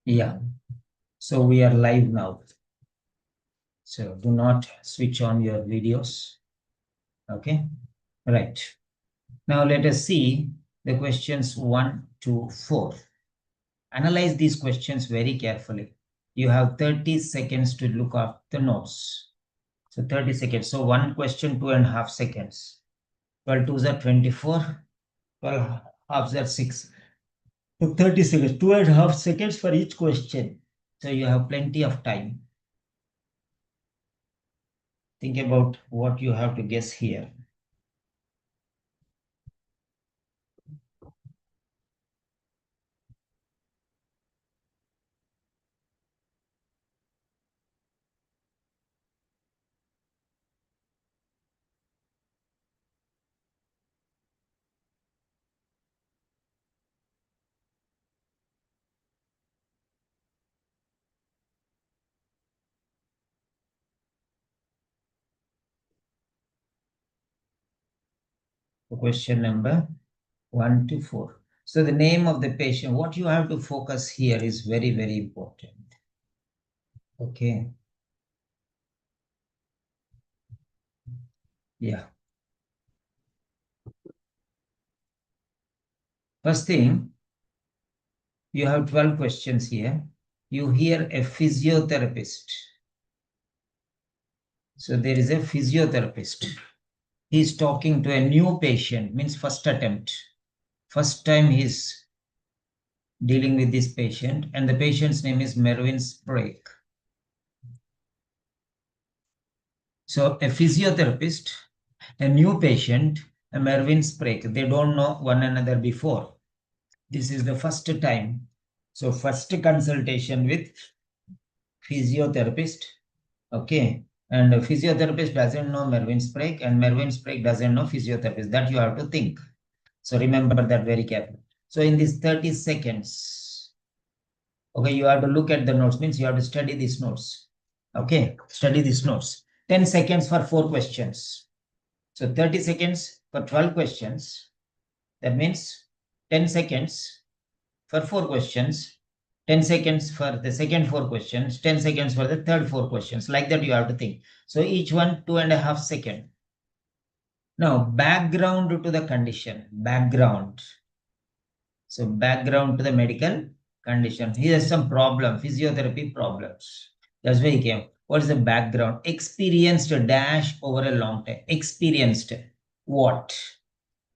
Yeah, so we are live now. So do not switch on your videos. Okay, right. Now let us see the questions 1 to 4. Analyze these questions very carefully. You have 30 seconds to look up the notes. So 30 seconds. So one question, 2.5 seconds. 12 twos are 24. 12 halves are 6. So 30 seconds, 2.5 seconds for each question. So you have plenty of time. Think about what you have to guess here. Question number 1 to 4. So the name of the patient, what you have to focus here is very, very important. Okay. Yeah. First thing, you have 12 questions here. You hear a physiotherapist. So there is a physiotherapist. He's talking to a new patient, means first attempt. First time he's dealing with this patient, and the patient's name is Mervyn Sprague. So a physiotherapist, a new patient, a Mervyn Sprague. They don't know one another before. This is the first time. So first consultation with physiotherapist. Okay. And a physiotherapist doesn't know Mervyn Sprague, and Mervyn Sprague doesn't know physiotherapist. That you have to think. So remember that very carefully. So in these 30 seconds, okay, you have to look at the notes, means you have to study these notes. Okay, study these notes. 10 seconds for 4 questions. So 30 seconds for 12 questions. That means 10 seconds for 4 questions, 10 seconds for the second 4 questions, 10 seconds for the third 4 questions. Like that you have to think. So each one 2.5 seconds. Now, background to the condition. Background. So background to the medical condition. He has some problem, physiotherapy problems. That's why he came. What is the background? Experienced dash over a long time. Experienced what?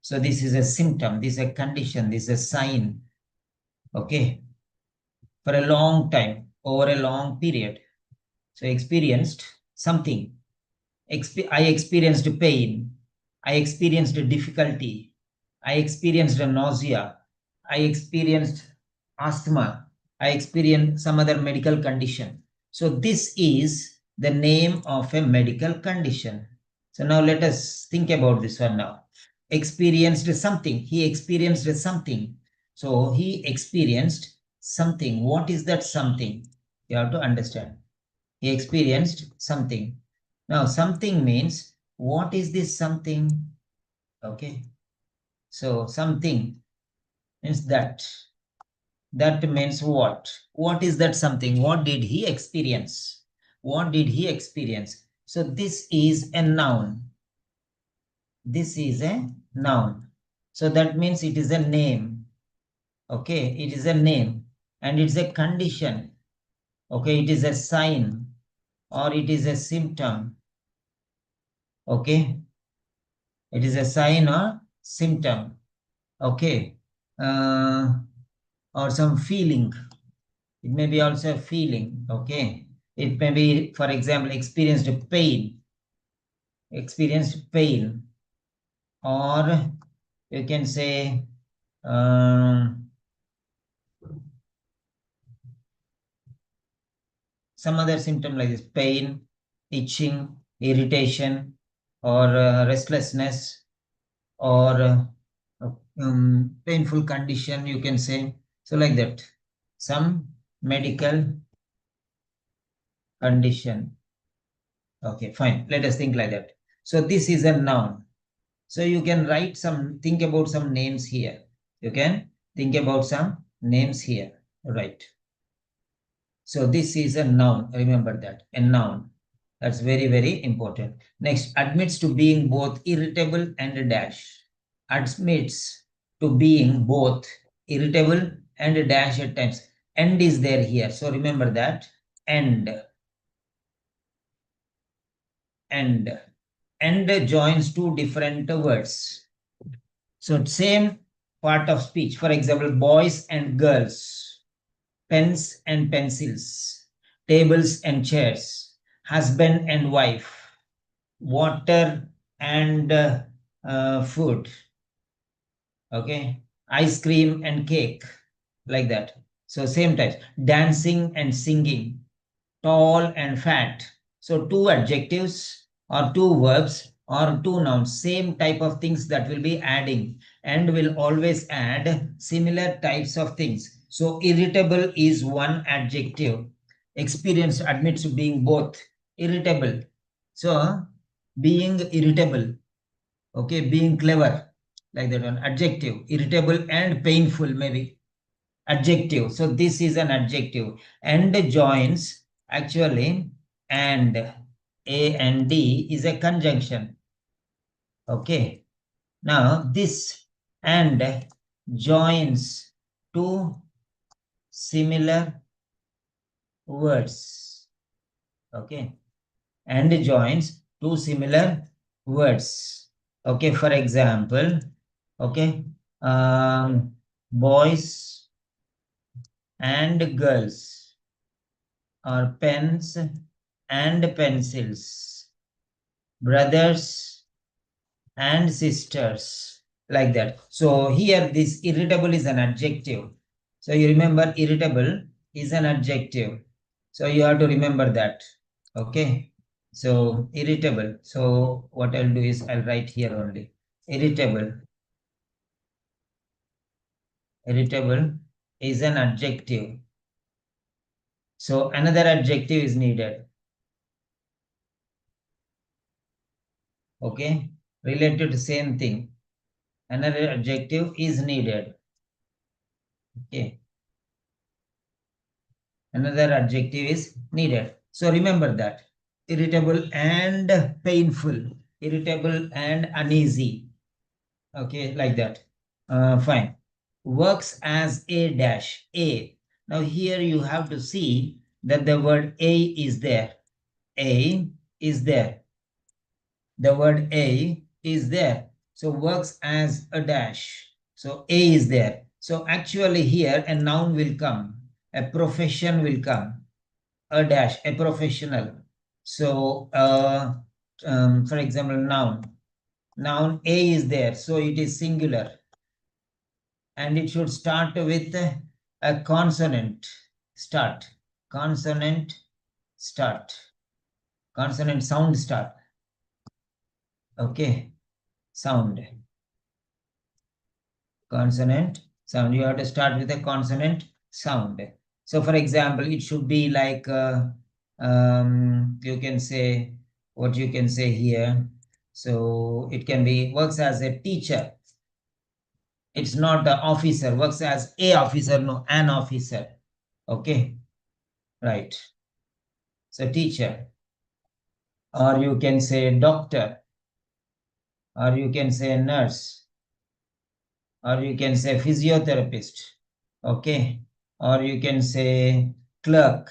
So this is a symptom, this is a condition, this is a sign. Okay. For a long time, over a long period. So experienced something. I experienced pain. I experienced difficulty. I experienced nausea. I experienced asthma. I experienced some other medical condition. So this is the name of a medical condition. So now let us think about this one now. Experienced something. He experienced something. So he experienced something. What is that something? You have to understand. He experienced something. Now, something means, what is this something? Okay. So, something means that. That means what? What is that something? What did he experience? What did he experience? So, this is a noun. This is a noun. So, that means it is a name. Okay. It is a name. And it's a condition. Okay. It is a sign. Or it is a symptom. Okay. It is a sign or symptom. Okay. Or some feeling. It may be also a feeling. Okay. It may be, for example, experienced pain. Experienced pain. Or you can say some other symptom like this: pain, itching, irritation, or restlessness, or painful condition, you can say. So like that, some medical condition. Okay, fine. Let us think like that. So this is a noun. So you can think about some names here. You can think about some names here. Right. So this is a noun. Remember that, a noun. That's very, very important. Next, admits to being both irritable and a dash. Admits to being both irritable and a dash at times. End is there here. So remember that. End. End. End joins two different words. So same part of speech. For example, boys and girls, pens and pencils, tables and chairs, husband and wife, water and food. Okay, ice cream and cake, like that. So same types. Dancing and singing, tall and fat. So two adjectives or two verbs or two nouns, same type of things that will be adding, and will always add similar types of things. So irritable is one adjective. Experience admits to being both irritable. So being irritable, okay, being clever, like that one. Adjective, irritable and painful, maybe. Adjective. So this is an adjective. And joins, actually, and A and D is a conjunction. Okay. Now this and joins two similar words. Okay. And joins two similar words. Okay. For example, okay, boys and girls, or pens and pencils, brothers and sisters, like that. So here this irritable is an adjective. So you remember irritable is an adjective. So you have to remember that. Okay. So irritable. So what I'll do is I'll write here only. Irritable. Irritable is an adjective. So another adjective is needed. Okay. Related to same thing. Another adjective is needed. Okay. Another adjective is needed. So remember that. Irritable and painful. Irritable and uneasy. Okay, like that. Fine. Works as a dash. A. Now here you have to see that the word a is there. A is there. The word a is there. So works as a dash. So a is there. So actually here a noun will come. A profession will come. A dash, a professional. So for example, noun. Noun a is there. So it is singular. And it should start with a consonant. Start. Consonant start. Consonant sound start. Okay. Sound. Consonant sound. You have to start with a consonant sound. So for example, it should be like, you can say, what you can say here. So it can be, works as a teacher. It's not an officer, works as a officer, no, an officer. Okay, right. So teacher, or you can say doctor, or you can say nurse, or you can say physiotherapist. Okay, or you can say clerk,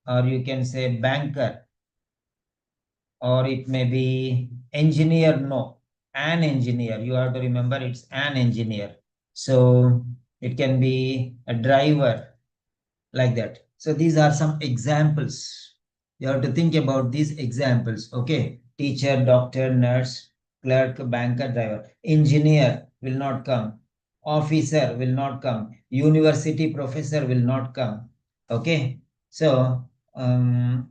or you can say banker, or it may be engineer. No, an engineer. You have to remember it's an engineer. So it can be a driver, like that. So these are some examples. You have to think about these examples. Okay, teacher, doctor, nurse, clerk, banker, driver. Engineer will not come. Officer will not come. University professor will not come. Okay, so A,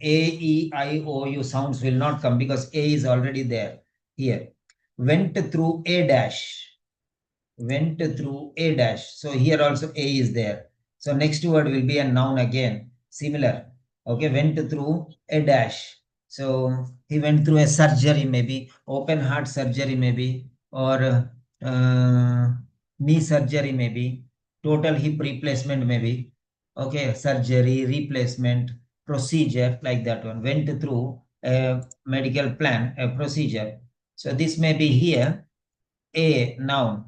E, I, O, U sounds will not come because A is already there here. Went through a dash. Went through a dash. So here also A is there. So next word will be a noun again, similar. Okay, went through a dash. So he went through a surgery, maybe open heart surgery, maybe, or knee surgery, maybe total hip replacement, maybe, Okay, surgery, replacement, procedure, like that one. Went through a medical plan, a procedure. So this may be here, a noun.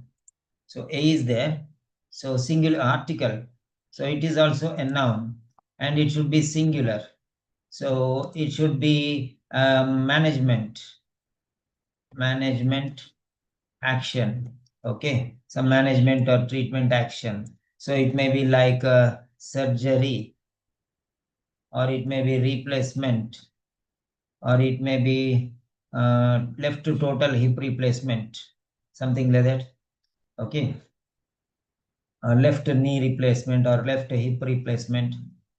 So a is there. So singular article. So it is also a noun and it should be singular. So it should be management action. Okay, some management or treatment action. So it may be like surgery, or it may be replacement, or it may be left to total hip replacement, something like that. Okay, left knee replacement or left hip replacement.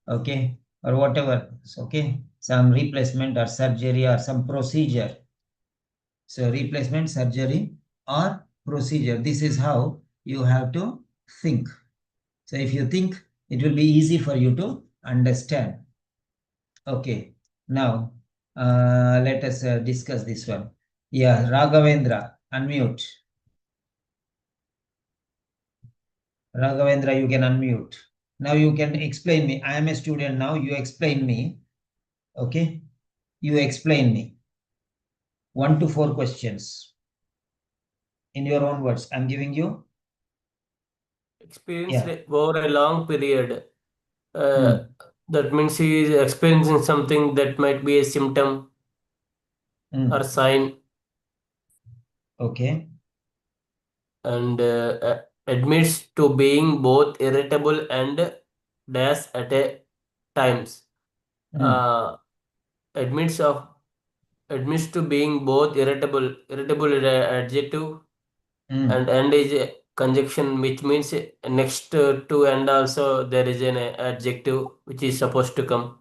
Okay, or whatever. Okay, some replacement or surgery or some procedure. So replacement, surgery, or procedure. This is how you have to think. So if you think, it will be easy for you to understand. Okay, now let us discuss this one. Yeah, Raghavendra, unmute. Raghavendra, you can unmute. Now you can explain me. I am a student now. You explain me. Okay, you explain me. 1 to 4 questions in your own words. I'm giving you. Experienced over a long period. Hmm. That means he is experiencing something that might be a symptom or sign, Okay. and admits to being both irritable and dash at a times. Admits to being both irritable. Irritable is an adjective, and is a conjunction, which means next to and also there is an adjective which is supposed to come.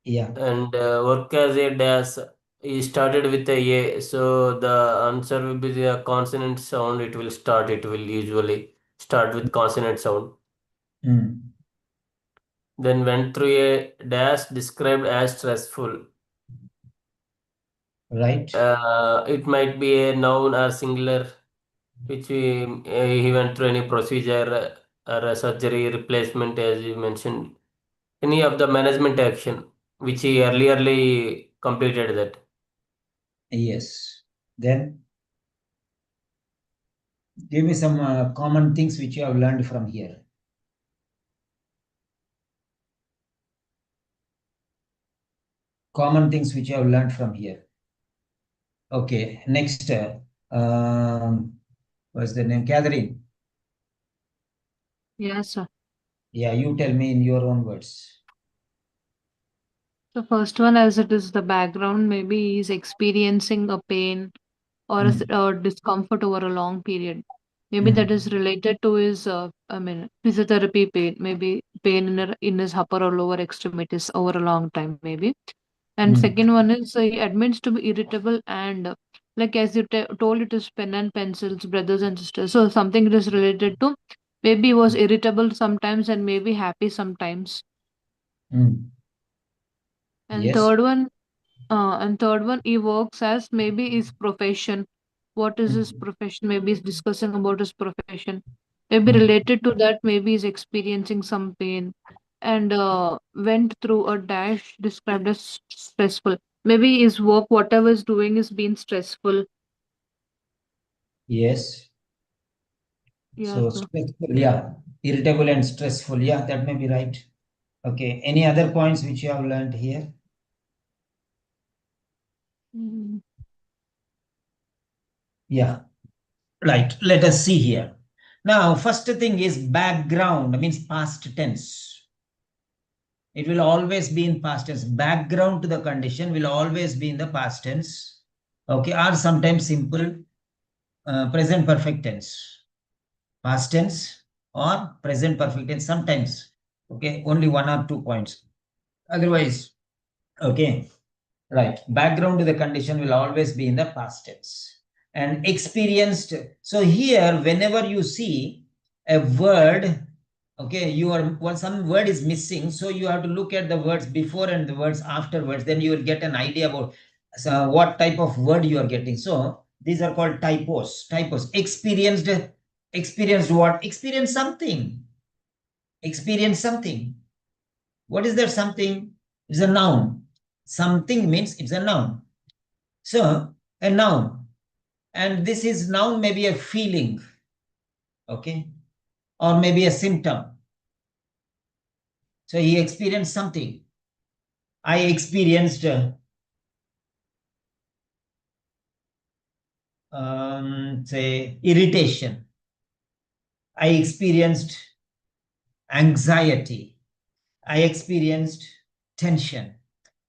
Yeah. And work as a dash. He started with a, so the answer will be the consonant sound. It will start. It will usually start with consonant sound. Then went through a dash described as stressful. Right. It might be a noun or singular, which he went through any procedure or a surgery, replacement, as you mentioned, any of the management action which he earlierly completed that. Yes. Then give me some common things which you have learned from here. Common things which you have learned from here. Okay. Next, what's the name? Catherine. Yes, sir. Yeah, you tell me in your own words. The first one, as it is the background, maybe he's experiencing a pain or a discomfort over a long period. Maybe that is related to his, physiotherapy pain, maybe pain in his upper or lower extremities over a long time, maybe. And second one is he admits to be irritable and, like as you told, it is pen and pencils, brothers and sisters. So something it is related to. Maybe he was irritable sometimes and maybe happy sometimes. And Yes. third one, he works as maybe his profession. What is his profession? Maybe he's discussing about his profession. Maybe related to that, maybe he's experiencing some pain and went through a dash described as stressful. Maybe his work, whatever he's doing, is being stressful. Yes. Yeah, So sir. stressful, yeah. Irritable and stressful. Yeah, that may be right. Okay. Any other points which you have learned here? Yeah. Right. Let us see here. Now, first thing is background, means past tense. It will always be in past tense. Background to the condition will always be in the past tense. Okay. Or sometimes simple present perfect tense. Past tense or present perfect tense sometimes. Okay. Only 1 or 2 points. Otherwise, okay. Right. Background to the condition will always be in the past tense. And experienced. So here, whenever you see a word, okay, some word is missing. So you have to look at the words before and the words afterwards. Then you will get an idea about what type of word you are getting. So these are called typos. Experienced Experienced what? Experience something. Experience something. What is that something? It's a noun. Something means it's a noun. So, a noun. And this is noun, maybe a feeling. Okay. Or maybe a symptom. So he experienced something. I experienced say irritation. I experienced anxiety. I experienced tension.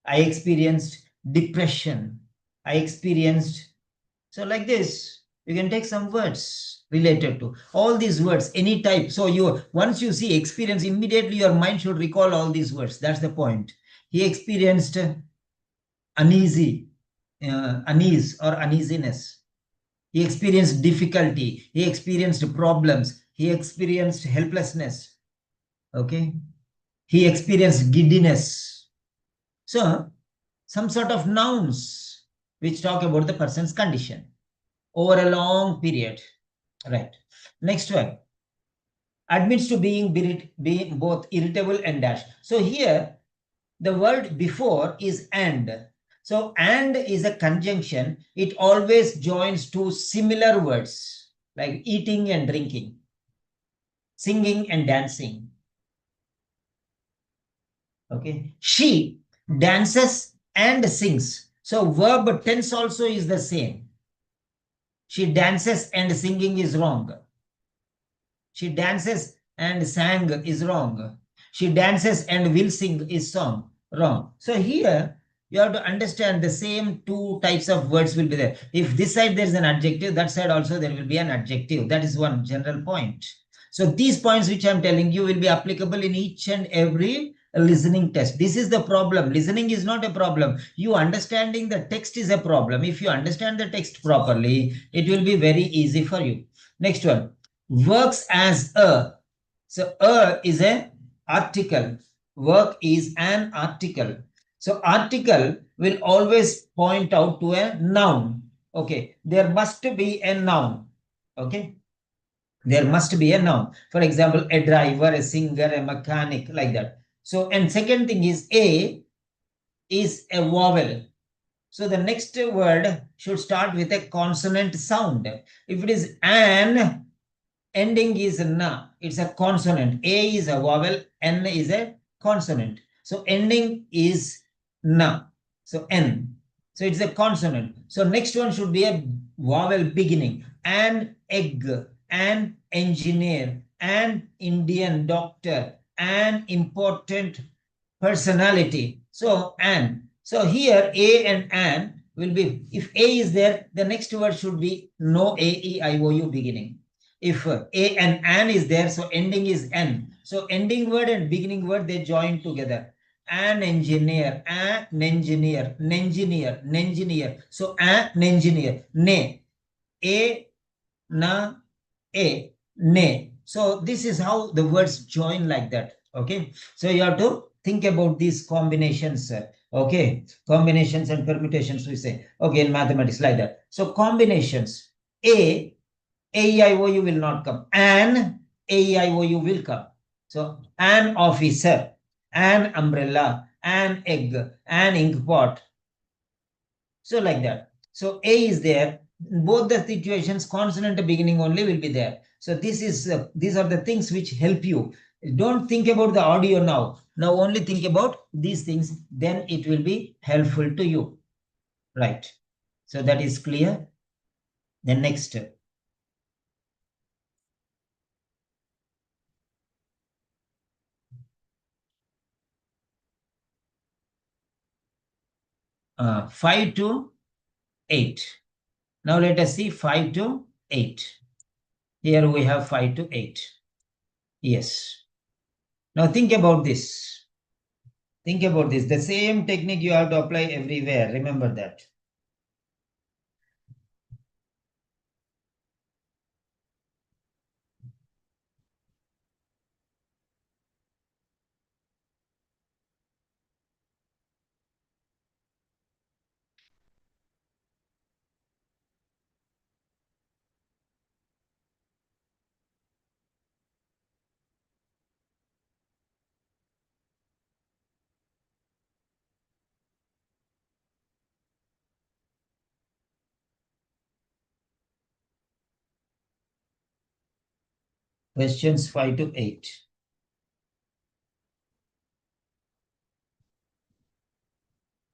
I experienced depression. I experienced, so like this, you can take some words related to all these words, any type. So you, once you see experience, immediately your mind should recall all these words. That's the point. He experienced uneasy, unease or uneasiness. He experienced difficulty. He experienced problems. He experienced helplessness. Okay. He experienced giddiness. So, some sort of nouns which talk about the person's condition over a long period. Right. Next one. Admits to being both irritable and dash. So here, the word before is and. So and is a conjunction. It always joins two similar words like eating and drinking, singing and dancing. Okay. She dances and sings. So verb tense also is the same. She dances and singing is wrong. She dances and sang is wrong. She dances and will sing is song wrong. So here you have to understand the same two types of words will be there. If this side there is an adjective, that side also there will be an adjective. That is one general point. So these points which I'm telling you will be applicable in each and every listening test. This is the problem. Listening is not a problem. You understanding the text is a problem. If you understand the text properly, it will be very easy for you. Next one. Works as a. So a is a article. Work is an article. So article will always point out to a noun. Okay. There must be a noun. Okay. There must be a noun. For example, a driver, a singer, a mechanic, like that. So, and second thing is a is a vowel. So the next word should start with a consonant sound. If it is an, ending is na, it's a consonant. A is a vowel, n is a consonant. So ending is na. So n. So it's a consonant. So next one should be a vowel beginning. An egg, an engineer, an Indian doctor, an important personality. So an. So here a and an will be, if a is there, the next word should be no a, e, I, o, u beginning. If a and an is there, so ending is n. So ending word and beginning word, they join together. An engineer, an engineer, engineer, engineer. So an engineer, ne, a, na, a, ne. So this is how the words join like that. Okay. So you have to think about these combinations. Okay. Combinations and permutations, we say. Okay, in mathematics, like that. So combinations. A, AEIOU will not come. An AEIOU will come. So an officer, an umbrella, an egg, an ink pot. So like that. So A is there. Both the situations, consonant beginning only will be there. So this is these are the things which help you. Don't think about the audio now. Now only think about these things. Then it will be helpful to you. Right. So that is clear. Then next. 5 to 8. Now let us see 5 to 8. Here we have 5 to 8. Yes. Now think about this. Think about this. The same technique you have to apply everywhere. Remember that. Questions 5 to 8.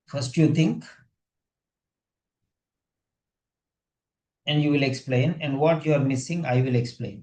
First you think, and you will explain, and what you are missing, I will explain.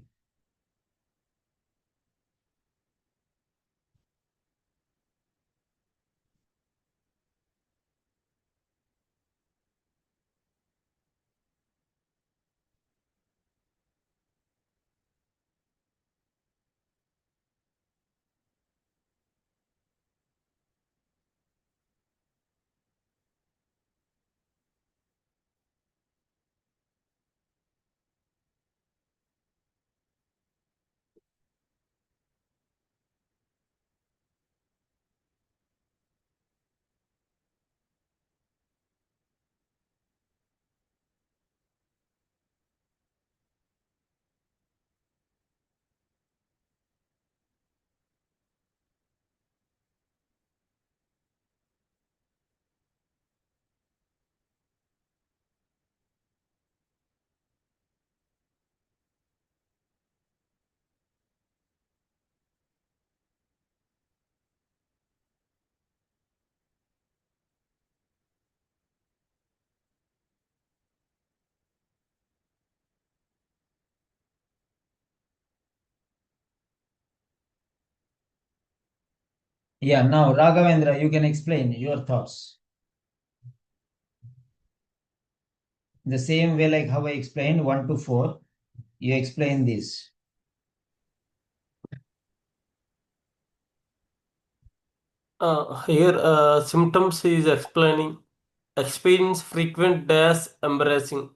Yeah, now Raghavendra, you can explain your thoughts. The same way like how I explained 1 to 4, you explain this. Here, symptoms is explaining experience frequent dash embarrassing.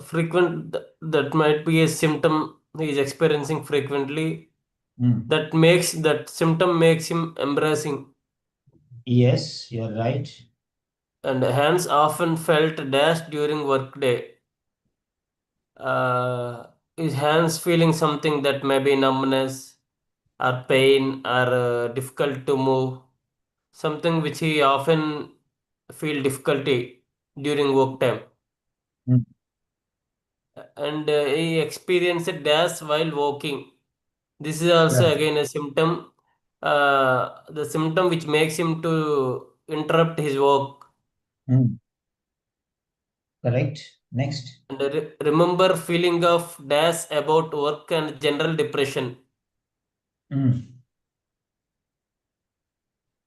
Frequent that might be a symptom he is experiencing frequently. Hmm. That symptom makes him embarrassing. Yes, you're right. And hands often felt dash during workday. His hands feeling something that may be numbness or pain or difficult to move, something which he often feel difficulty during work time. Hmm. And he experienced dash while walking. This is also Yeah. again a symptom, the symptom which makes him to interrupt his work. Hmm. Correct. Next. And remember feeling of dash about work and general depression. Hmm.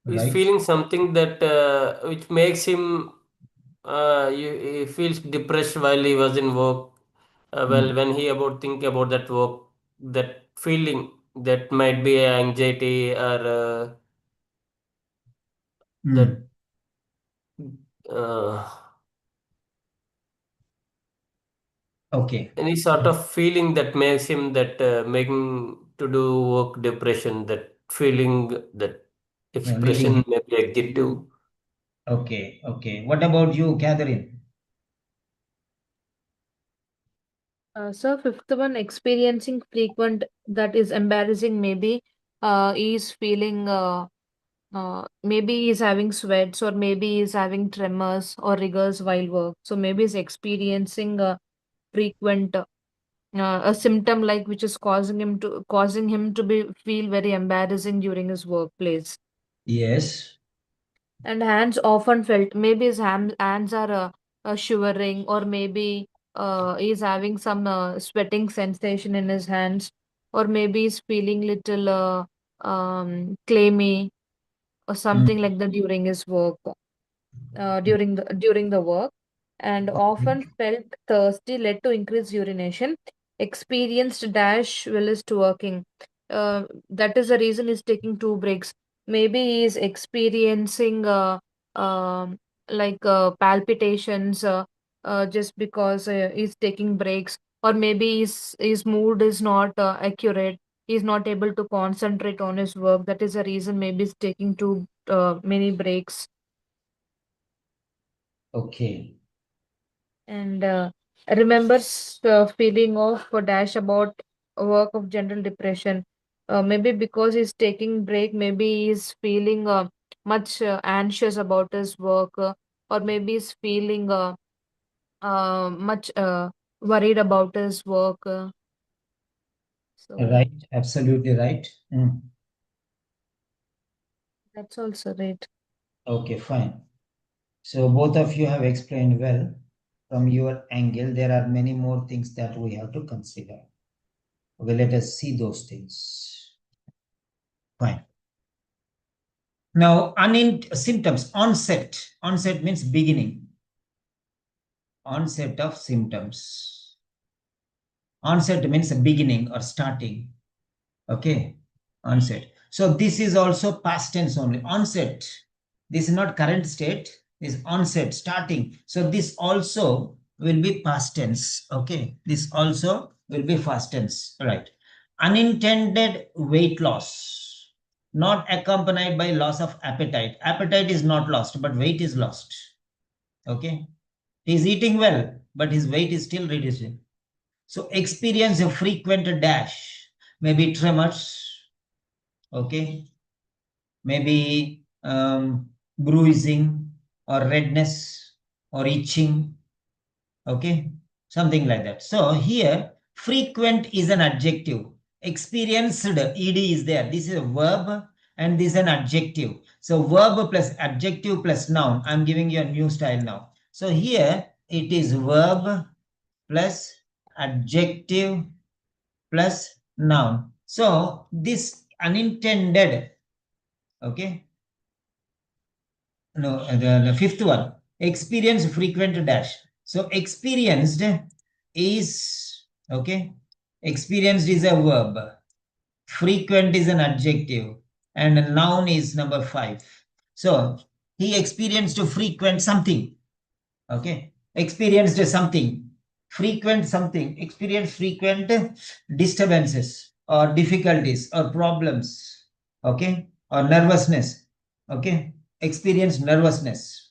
He's Right. feeling something that which makes him he feels depressed while he was in work. Well, Hmm. when he about think about that work, that feeling that might be anxiety or that Hmm. uh, Okay. any sort of feeling that makes him that making to do work depression. That feeling, that Leading expression him. may be adjective. Okay. Okay. What about you, Catherine? So fifth one, experiencing frequent that is embarrassing. Maybe is feeling maybe he's having sweats or maybe he's having tremors or rigors while work. So maybe he's experiencing frequent a symptom like which is causing him to be feel very embarrassing during his workplace. Yes. And hands often felt maybe his hands are shivering or maybe he's having some sweating sensation in his hands or maybe he's feeling little clammy or something Hmm. like that during his work during the work and often felt thirsty led to increased urination experienced dash while is to working that is the reason he's taking two breaks maybe he's experiencing palpitations just because he's taking breaks or maybe his mood is not accurate he's not able to concentrate on his work that is the reason maybe he's taking too many breaks Okay. and remembers feeling of a dash about work of general depression maybe because he's taking break maybe he's feeling much anxious about his work or maybe he's feeling much worried about his work So Right, absolutely right. that's also right. Okay, fine. So both of you have explained well from your angle. There are many more things that we have to consider. Okay, let us see those things. Fine. Now, symptoms, onset. Onset means beginning. Onset of symptoms. Onset means beginning or starting. Okay, onset. So this is also past tense only. Onset. This is not current state. This is onset, starting. So this also will be past tense. Okay, this also will be past tense. Right. Unintended weight loss, not accompanied by loss of appetite. Appetite is not lost, but weight is lost. Okay, he's eating well, but his weight is still reducing. So experience a frequent dash, maybe tremors, okay, maybe bruising or redness or itching, okay, something like that. So here, frequent is an adjective. Experienced, ed is there. This is a verb and this is an adjective. So verb plus adjective plus noun. I'm giving you a new style now. So here it is verb plus adjective plus noun. So this unintended, okay. No, the fifth one, experience frequent dash. So experienced is, okay, experienced is a verb, frequent is an adjective, and a noun is number 5. So he experienced frequent something, okay, experienced something, frequent something, experienced frequent disturbances or difficulties or problems, okay, or nervousness, okay, experienced nervousness,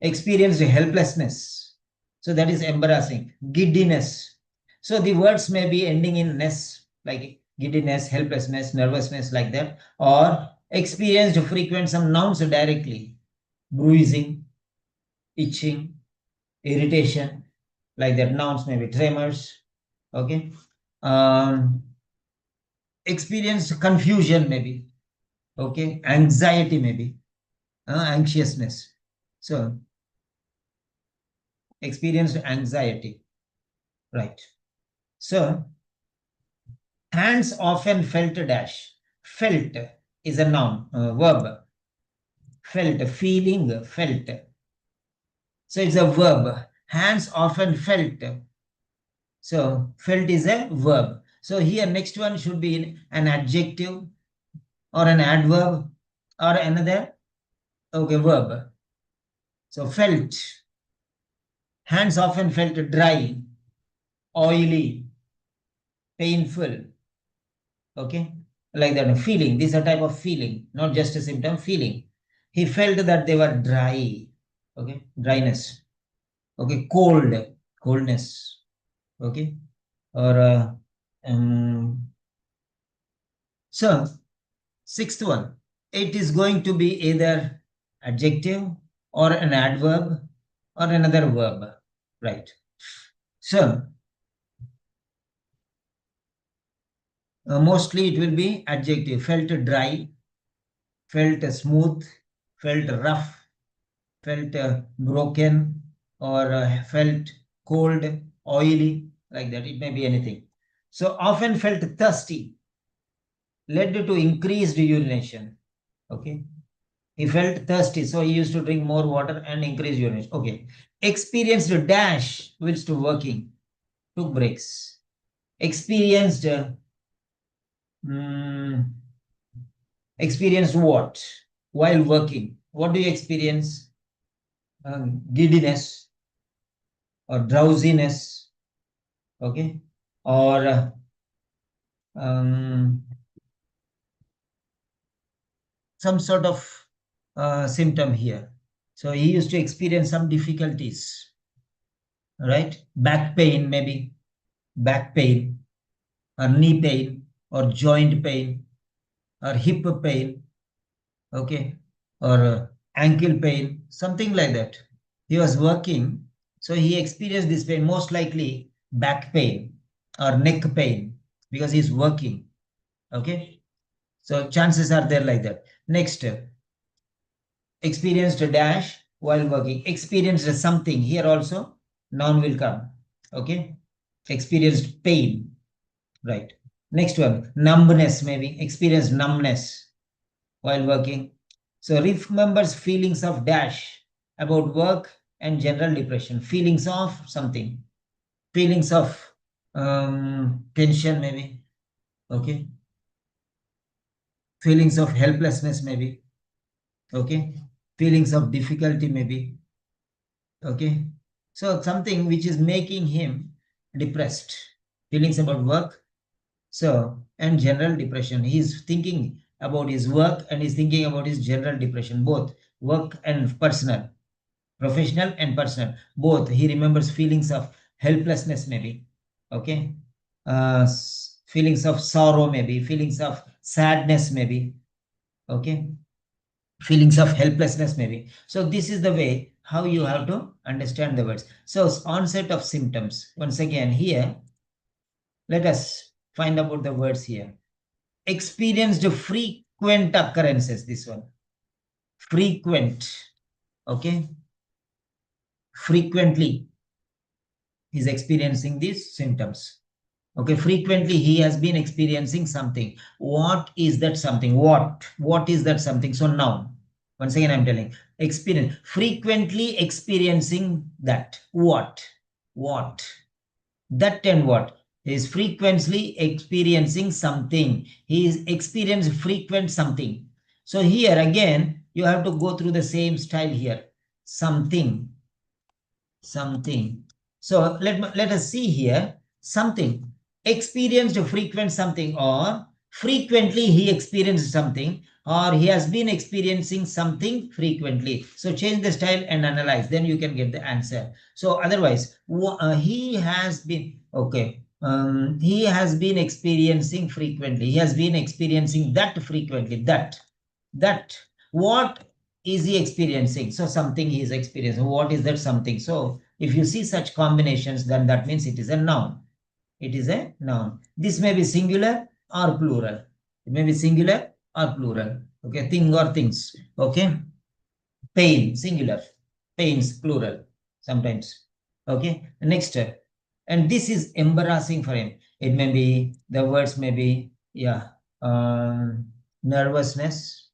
experienced helplessness. So that is embarrassing. Giddiness. So the words may be ending in ness, like giddiness, helplessness, nervousness, like that, or experienced frequent some nouns directly, bruising, itching, irritation, like that. Nouns may be tremors, okay. Experienced confusion maybe, okay, anxiety maybe, anxiousness. So experienced anxiety, right. So hands often felt dash. Felt is a noun, verb. Felt, feeling, felt. So it's a verb. Hands often felt. So felt is a verb. So here next one should be an adjective or an adverb or another, okay, verb. So felt. Hands often felt dry, oily, painful, okay, like that. Feeling, this is a type of feeling, not just a symptom, feeling. He felt that they were dry, okay, dryness, okay, cold, coldness, okay, or so sixth one, it is going to be either adjective or an adverb or another verb, right. So mostly it will be adjective. Felt dry, felt smooth, felt rough, felt broken, or felt cold, oily, like that. It may be anything. So often felt thirsty, led to increased urination. Okay. He felt thirsty, so he used to drink more water and increase urination. Okay. Experienced dash whilst working, took breaks. Experienced experienced what? While working. What do you experience? Giddiness or drowsiness, okay? Or some sort of symptom here. So he used to experience some difficulties, right? Back pain, maybe. Back pain, or knee pain, or joint pain, or hip pain, okay, or ankle pain, something like that. He was working, so he experienced this pain, most likely back pain or neck pain, because he's working. Okay. So chances are there like that. Next, experienced dash while working. Experienced something. Here also noun will come. Okay. Experienced pain. Right. Next one, numbness maybe. Experienced numbness while working. So remembers feelings of dash about work and general depression. Feelings of something. Feelings of tension maybe. Okay. Feelings of helplessness maybe. Okay. Feelings of difficulty maybe. Okay. So something which is making him depressed. Feelings about work. So, and general depression. He's thinking about his work and he's thinking about his general depression, both work and personal, professional and personal, both. He remembers feelings of helplessness maybe. Okay. Feelings of sorrow maybe, feelings of sadness maybe. Okay. Feelings of helplessness maybe. So this is the way how you have to understand the words. So onset of symptoms. Once again here, let us find about the words here. Experienced frequent occurrences, this one. Frequent. Okay. Frequently he's experiencing these symptoms. Okay, frequently he has been experiencing something. What is that something? What is that something? So now, once again, I'm telling, experience, frequently experiencing that. What? That and what? He is frequently experiencing something. He is experiencing frequent something. So here again, you have to go through the same style here. Something. So let us see here. Something. Experienced frequent something, or frequently he experienced something, or he has been experiencing something frequently. So change the style and analyze, then you can get the answer. So otherwise, he has been, okay, he has been experiencing frequently. He has been experiencing that frequently. That. What is he experiencing? So something he is experiencing. What is that something? So if you see such combinations, then that means it is a noun. It is a noun. This may be singular or plural. It may be singular or plural. Okay, thing or things. Okay. Pain, singular. Pains, plural, sometimes. Okay. Next. And this is embarrassing for him. It may be, the words may be, yeah, nervousness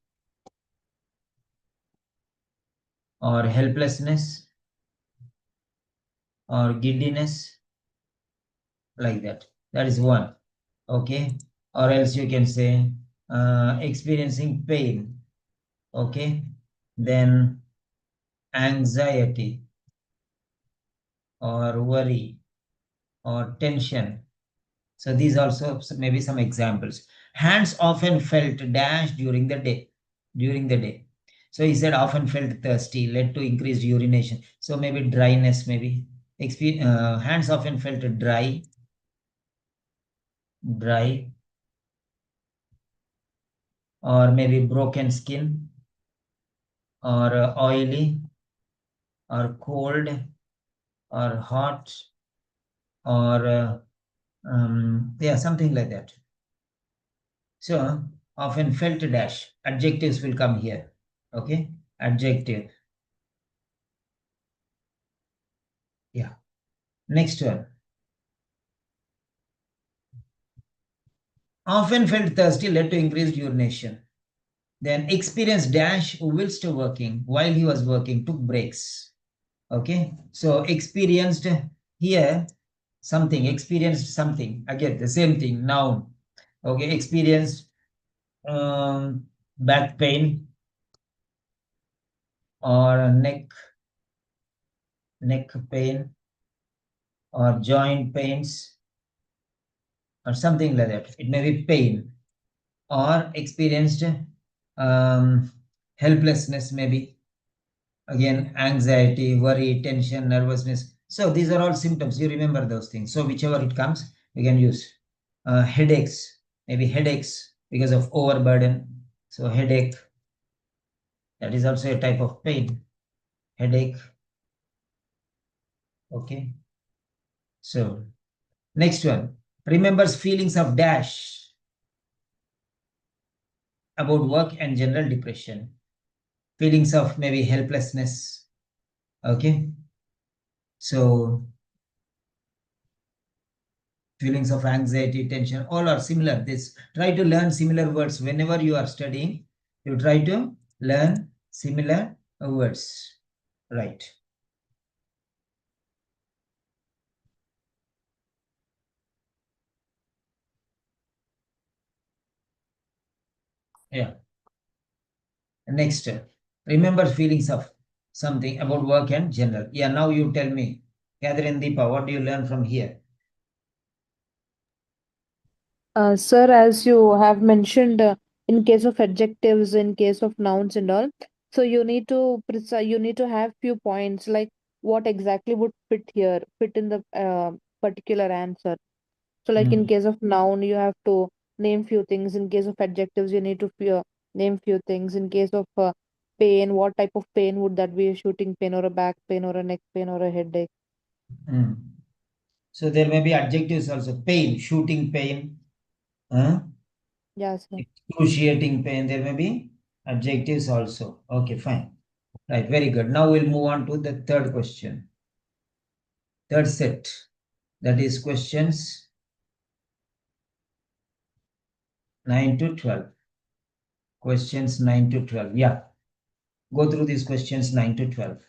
or helplessness or giddiness, like that. That is one. Okay. Or else you can say experiencing pain. Okay. Then anxiety or worry or tension. So these also maybe some examples. Hands often felt dash during the day. So he said often felt thirsty, led to increased urination. So maybe dryness, maybe. Hands often felt dry, or maybe broken skin, or oily, or cold, or hot, or yeah, something like that. So often felt dash. Adjectives will come here. Okay, adjective. Yeah. Next one. Often felt thirsty led to increased urination. Then experienced dash whilst working. While he was working, took breaks. Okay. So experienced here something. Experienced something. Again, the same thing. Noun. Okay. Experienced back pain or neck pain or joint pains or something like that. It may be pain, or experienced helplessness, maybe. Again, anxiety, worry, tension, nervousness. So these are all symptoms. You remember those things. So whichever it comes, you can use. Headaches, maybe headaches because of overburden. So headache, that is also a type of pain. Headache. Okay. So next one, remembers feelings of dash about work and general depression, feelings of maybe helplessness. Okay. So feelings of anxiety, tension, all are similar. This try to learn similar words whenever you are studying. You try to learn similar words, right? Yeah. Next, remember feelings of something about work and general. Yeah, now you tell me, Catherine, Deepa, what do you learn from here? Sir, as you have mentioned, in case of adjectives, in case of nouns and all, so you need to have few points like what exactly would fit in the particular answer. So, like in case of noun, you have to name few things. In case of adjectives, you need to name few things. In case of pain, what type of pain would that be? A shooting pain or a back pain or a neck pain or a headache? So there may be adjectives also. Pain, shooting pain, Yeah, sir. excruciating pain. There may be adjectives also. Okay, fine. Right, very good. Now we'll move on to the third question. Third set. That is questions 9 to 12. Questions 9 to 12. Yeah. Go through these questions 9 to 12.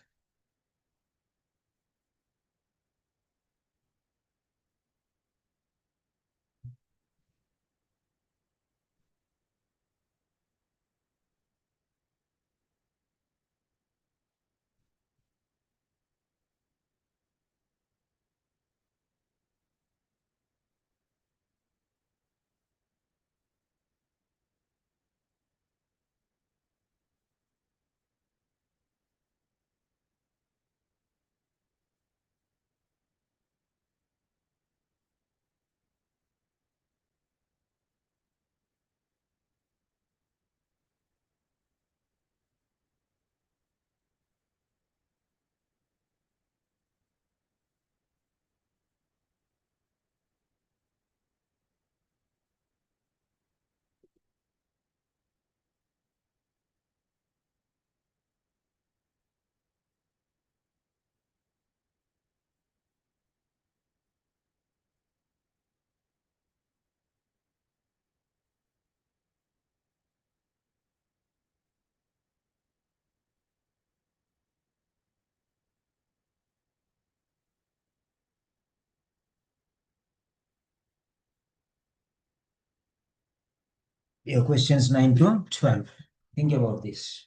Your questions 9 to 12. Think about this.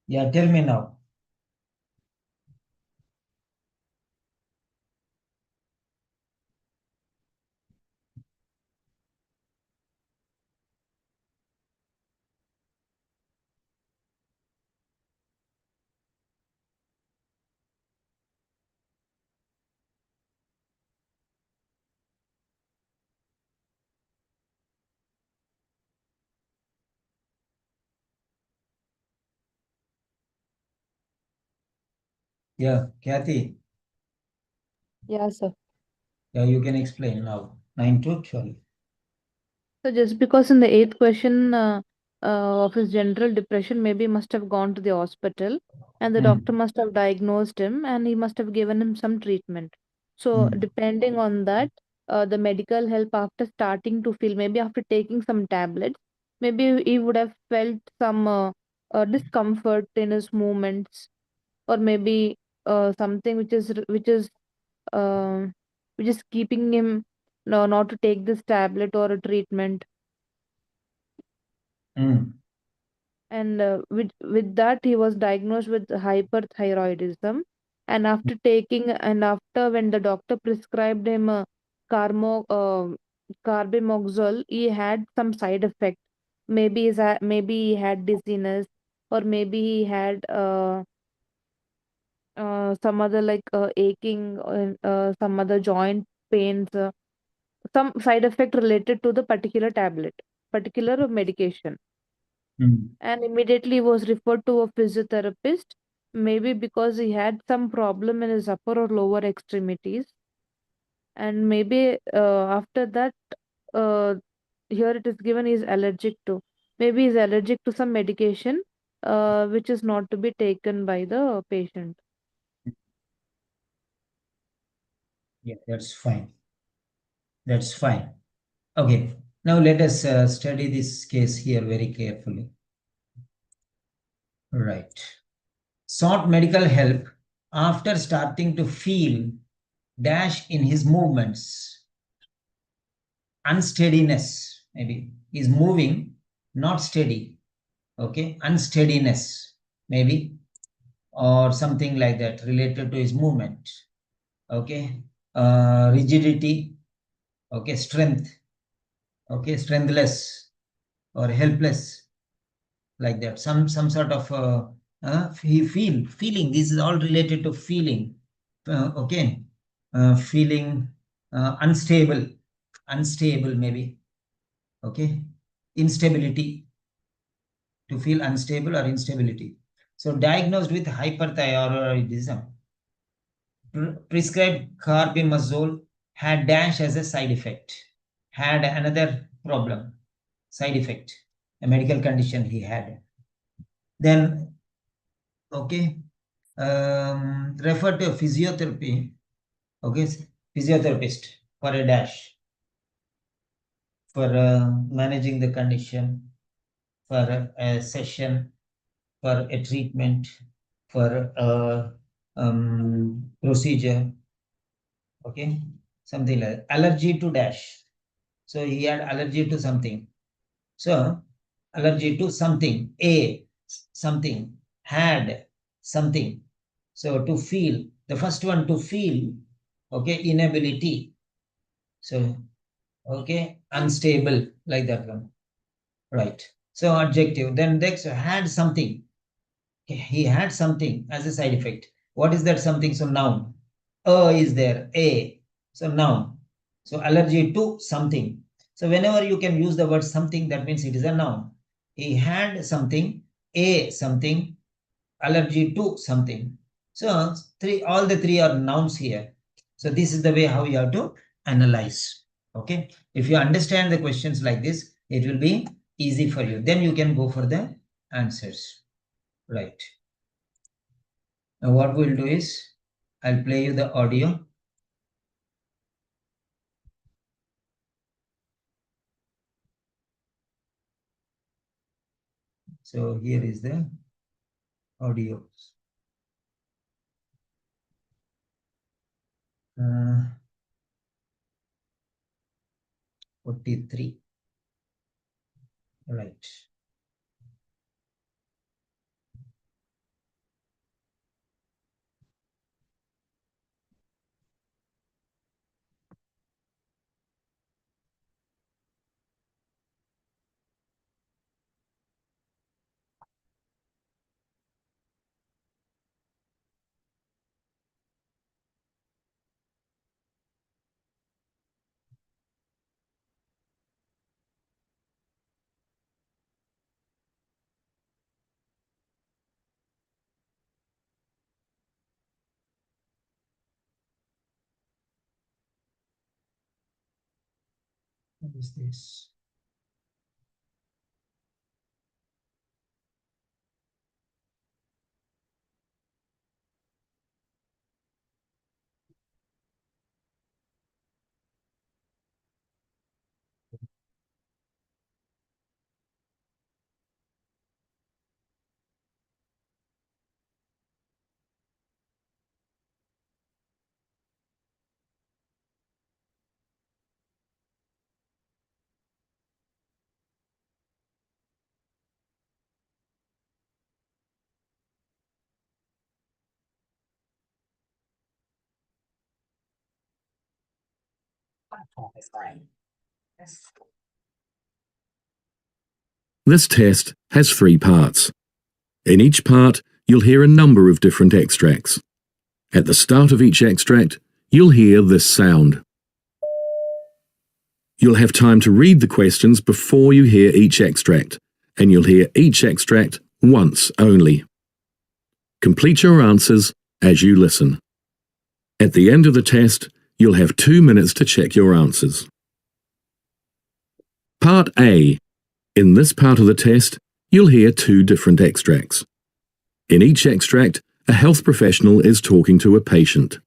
Yeah, tell me now. Yeah, Kathy. Yeah, sir. Yeah, you can explain now. 9 to 12. So just because in the eighth question of his general depression, maybe he must have gone to the hospital and the doctor must have diagnosed him and he must have given him some treatment. So depending on that, the medical help after starting to feel, maybe after taking some tablets, maybe he would have felt some discomfort in his movements, or maybe something uh, which is keeping him not to take this tablet or a treatment. Mm. And with that he was diagnosed with hyperthyroidism, and after when the doctor prescribed him carbimoxol, he had some side effect. Maybe he had dizziness, or maybe he had some other like aching, some other joint pains, some side effect related to the particular medication. Mm. And immediately was referred to a physiotherapist, maybe because he had some problem in his upper or lower extremities. And maybe after that, uh, here it is given he's allergic to, maybe he's allergic to some medication which is not to be taken by the patient. Yeah, that's fine. That's fine. Okay. Now let us study this case here very carefully. Right. Sought medical help after starting to feel dash in his movements, unsteadiness, maybe he's moving, not steady. Okay, unsteadiness, maybe, or something like that related to his movement. Okay, rigidity. Okay, strength. Okay, strengthless or helpless, like that. Some sort of feeling. This is all related to feeling. Okay, feeling unstable maybe. Okay, instability, to feel unstable or instability. So diagnosed with hyperthyroidism, prescribed carbimazole, had dash as a side effect, had another problem, side effect, a medical condition he had. Then, okay, refer to physiotherapy, okay, physiotherapist for a dash, for managing the condition, for a session, for a treatment, for a procedure, okay, something like that. Allergy to dash. So he had allergy to something. So allergy to something, something, had something. So to feel, the first one, to feel, okay, inability. So, okay, unstable, like that one. Right. So adjective. Then next, had something. He had something as a side effect. What is that something? So noun. Is there. A. So noun. So allergy to something. So whenever you can use the word something, that means it is a noun. He had something, a something, allergy to something. So all the three are nouns here. So this is the way how you have to analyze. Okay. If you understand the questions like this, it will be easy for you. Then you can go for the answers. Right. Now what we'll do is, I'll play you the audio. So here is the audio. 43. Right. What is this? This test has 3 parts. In each part, you'll hear a number of different extracts. At the start of each extract, you'll hear this sound. You'll have time to read the questions before you hear each extract, and you'll hear each extract once only. Complete your answers as you listen. At the end of the test, you'll have 2 minutes to check your answers. Part A. In this part of the test, you'll hear 2 different extracts. In each extract, a health professional is talking to a patient.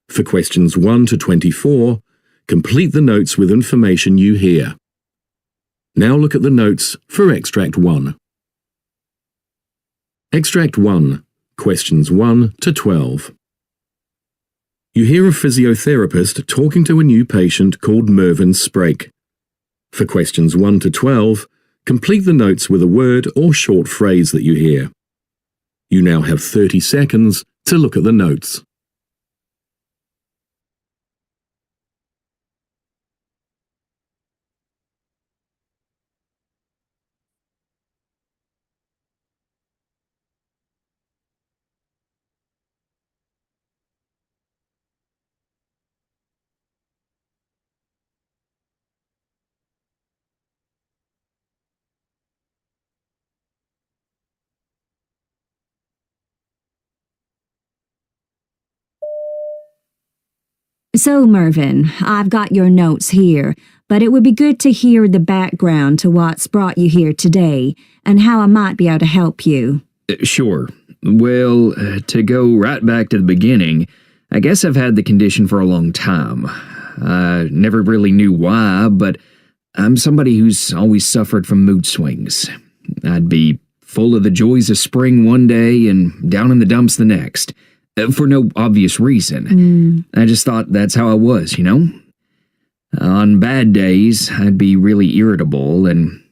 For questions 1 to 24, complete the notes with information you hear. Now look at the notes for Extract 1. Extract 1, questions 1 to 12. You hear a physiotherapist talking to a new patient called Mervyn Sprake. For questions 1 to 12, complete the notes with a word or short phrase that you hear. You now have 30 seconds to look at the notes. So, Mervyn, I've got your notes here, but it would be good to hear the background to what's brought you here today and how I might be able to help you. Sure. Well, to go right back to the beginning, I guess I've had the condition for a long time. I never really knew why, but I'm somebody who's always suffered from mood swings. I'd be full of the joys of spring one day and down in the dumps the next. For no obvious reason. I just thought that's how I was, you know? On bad days, I'd be really irritable and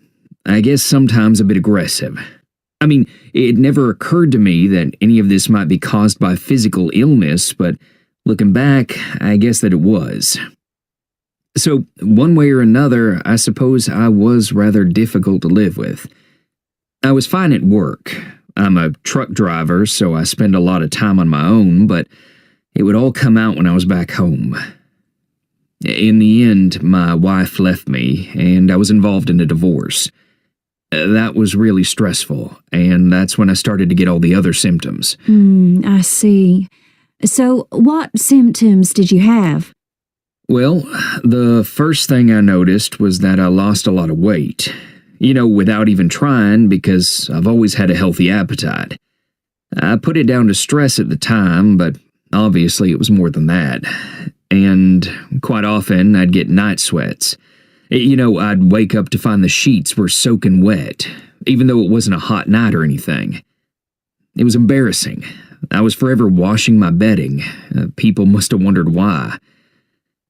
I guess sometimes a bit aggressive. I mean, it never occurred to me that any of this might be caused by physical illness, but looking back, I guess that it was. So, one way or another, I suppose I was rather difficult to live with. I was fine at work. I'm a truck driver, so I spend a lot of time on my own, but it would all come out when I was back home. In the end, my wife left me, and I was involved in a divorce. That was really stressful, and that's when I started to get all the other symptoms. I see. So, what symptoms did you have? Well, the first thing I noticed was that I lost a lot of weight. You know, without even trying, because I've always had a healthy appetite. I put it down to stress at the time, but obviously it was more than that. And quite often I'd get night sweats. You know, I'd wake up to find the sheets were soaking wet, even though it wasn't a hot night or anything. It was embarrassing. I was forever washing my bedding. People must have wondered why.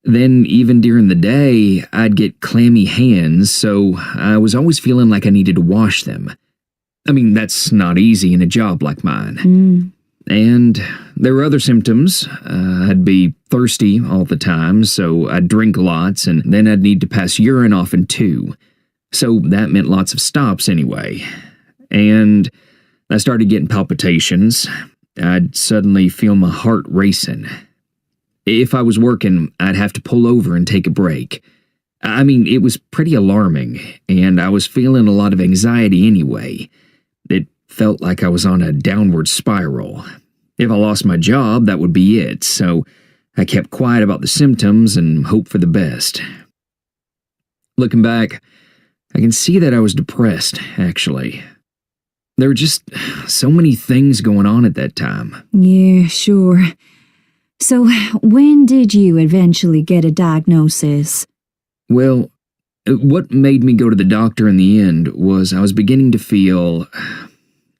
Then, even during the day, I'd get clammy hands, so I was always feeling like I needed to wash them. I mean, that's not easy in a job like mine. And there were other symptoms. I'd be thirsty all the time, so I'd drink lots, and then I'd need to pass urine often too. So that meant lots of stops anyway. And I started getting palpitations. I'd suddenly feel my heart racing. If I was working, I'd have to pull over and take a break. I mean, it was pretty alarming, and I was feeling a lot of anxiety anyway. It felt like I was on a downward spiral. If I lost my job, that would be it, so I kept quiet about the symptoms and hoped for the best. Looking back, I can see that I was depressed, actually. There were just so many things going on at that time. Yeah, sure. So, when did you eventually get a diagnosis? Well, what made me go to the doctor in the end was I was beginning to feel,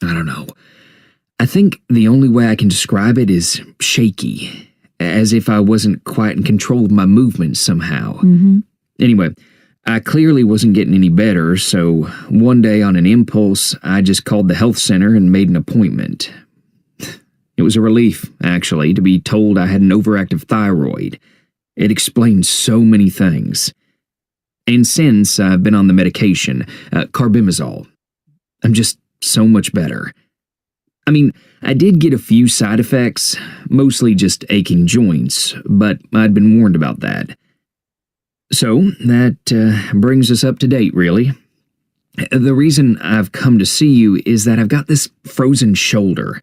I don't know. I think the only way I can describe it is shaky, as if I wasn't quite in control of my movements somehow. Anyway, I clearly wasn't getting any better, so one day on an impulse, I just called the health center and made an appointment. It was a relief, actually, to be told I had an overactive thyroid. It explains so many things. And since I've been on the medication, carbimazole, I'm just so much better. I mean, I did get a few side effects, mostly just aching joints, but I'd been warned about that. So that brings us up to date, really. The reason I've come to see you is that I've got this frozen shoulder.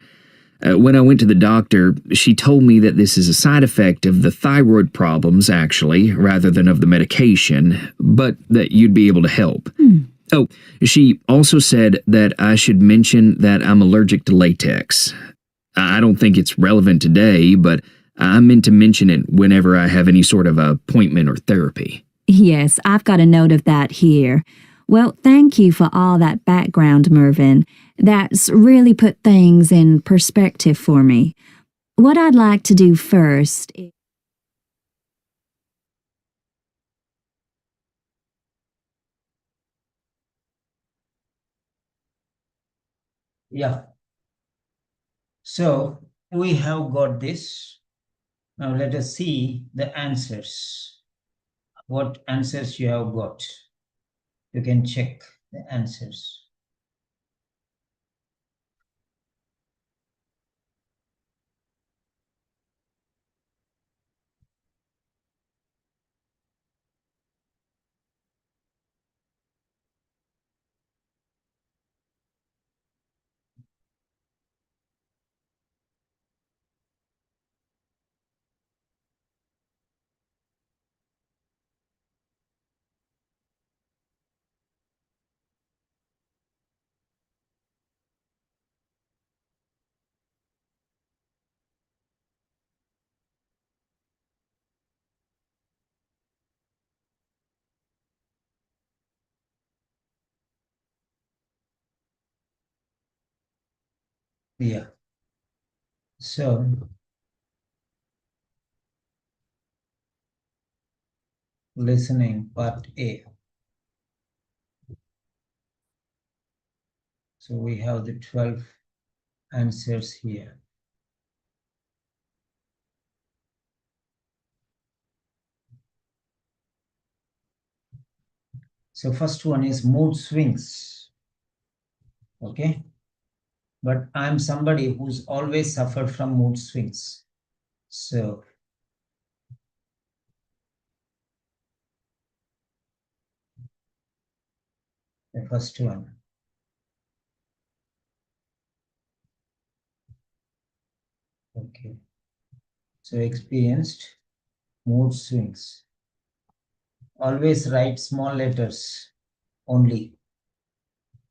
When I went to the doctor, she told me that this is a side effect of the thyroid problems, actually, rather than of the medication, but that you'd be able to help. Oh, she also said that I should mention that I'm allergic to latex. I don't think it's relevant today, but I meant to mention it whenever I have any sort of appointment or therapy. Yes, I've got a note of that here. Well, thank you for all that background, Mervyn. That's really put things in perspective for me. What I'd like to do first is... Yeah. So we have got this. Now let us see the answers. What answers you have got. You can check the answers. Yeah. So listening part A. So we have the 12 answers here. So first one is mood swings. Okay. But I'm somebody who's always suffered from mood swings. So the first one. Okay. So experienced mood swings. Always write small letters only.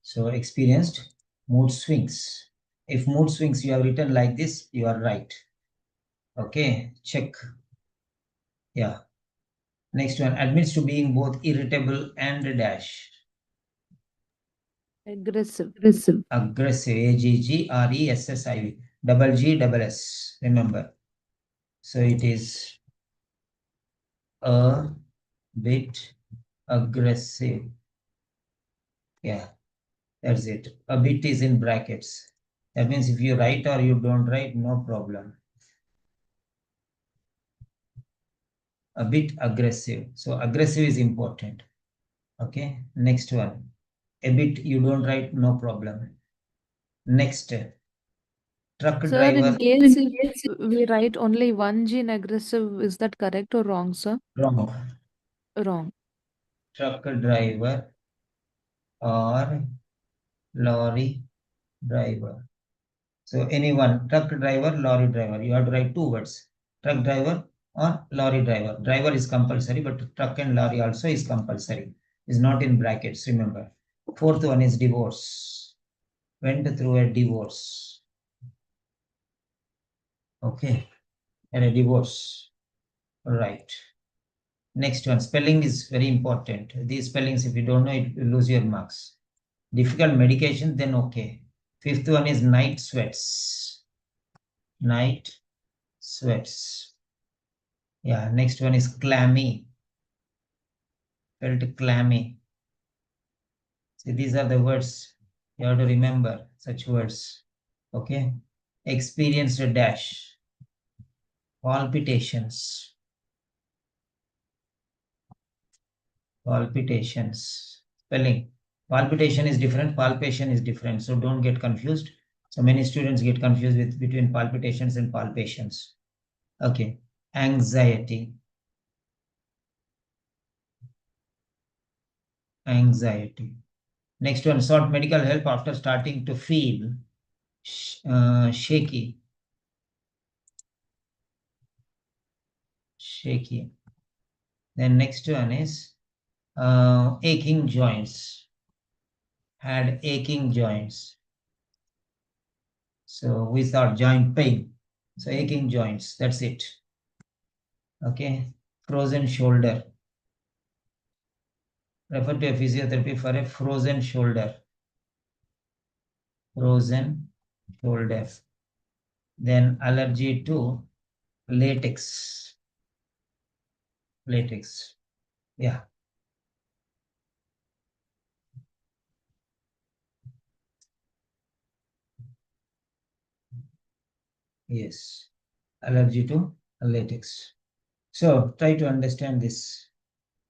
So experienced mood swings. If mood swings you have written like this, you are right. Okay, check. Yeah. Next one, admits to being both irritable and dash. Aggressive. Aggressive, AGGRESSIV, double G, double S, remember. So it is a bit aggressive. Yeah, that's it. A bit is in brackets. That means if you write or you don't write, no problem. A bit aggressive. So aggressive is important. Okay, next one. A bit you don't write, no problem. Next, truck Sir, driver. in case if we write only one G in aggressive, is that correct or wrong, sir? Wrong. Wrong. Truck driver or lorry driver. So anyone, truck driver, lorry driver. You have to write two words. Truck driver or lorry driver. Driver is compulsory, but truck and lorry also is compulsory. Is not in brackets, remember. Fourth one is divorce. Went through a divorce. Okay. And a divorce. Right. Next one, spelling is very important. These spellings, if you don't know it, you lose your marks. Difficult medication, then okay. Fifth one is night sweats. Night sweats. Yeah, next one is clammy. Felt clammy. See, these are the words you have to remember, such words. Okay. Experienced a dash. Palpitations. Palpitations. Spelling. Palpitation is different, palpation is different. So don't get confused. So many students get confused with between palpitations and palpations. Okay. Anxiety. Anxiety. Next one, sought medical help after starting to feel shaky. Shaky. Then next one is aching joints. Had aching joints. So we thought joint pain. So aching joints, that's it. Okay. Frozen shoulder. Refer to a physiotherapy for a frozen shoulder. Frozen shoulder. Then allergy to latex. Latex. Yeah. Yes. Allergy to latex. So try to understand this.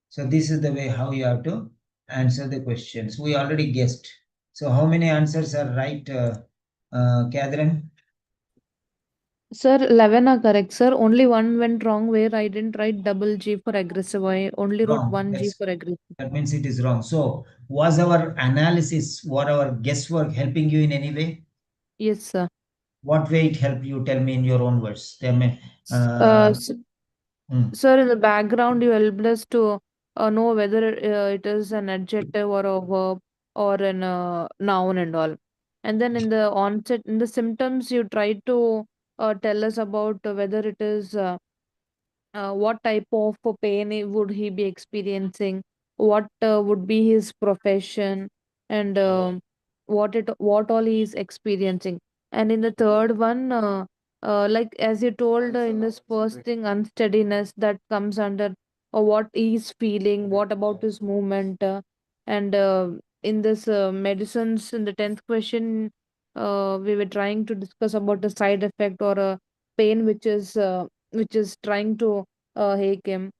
So this is the way how you have to answer the questions. We already guessed. So how many answers are right, Catherine? Sir, 11 are correct, sir. Only one went wrong where I didn't write double G for aggressive. I only wrote Wrong. one G Yes. for aggressive. That means it is wrong. So was our analysis, was our guesswork helping you in any way? Yes, sir. What way it helped you? Tell me in your own words. Tell me. S- Hmm. Sir, in the background, you helped us to know whether it is an adjective or a verb or an noun and all. And then in the onset, in the symptoms, you tried to tell us about whether it is what type of pain would he be experiencing, what would be his profession, and what all he is experiencing. And in the third one, like as you told in this first thing, unsteadiness that comes under what he's feeling, what about his movement, and in this medicines in the 10th question, we were trying to discuss about the side effect or a pain which is trying to ache him.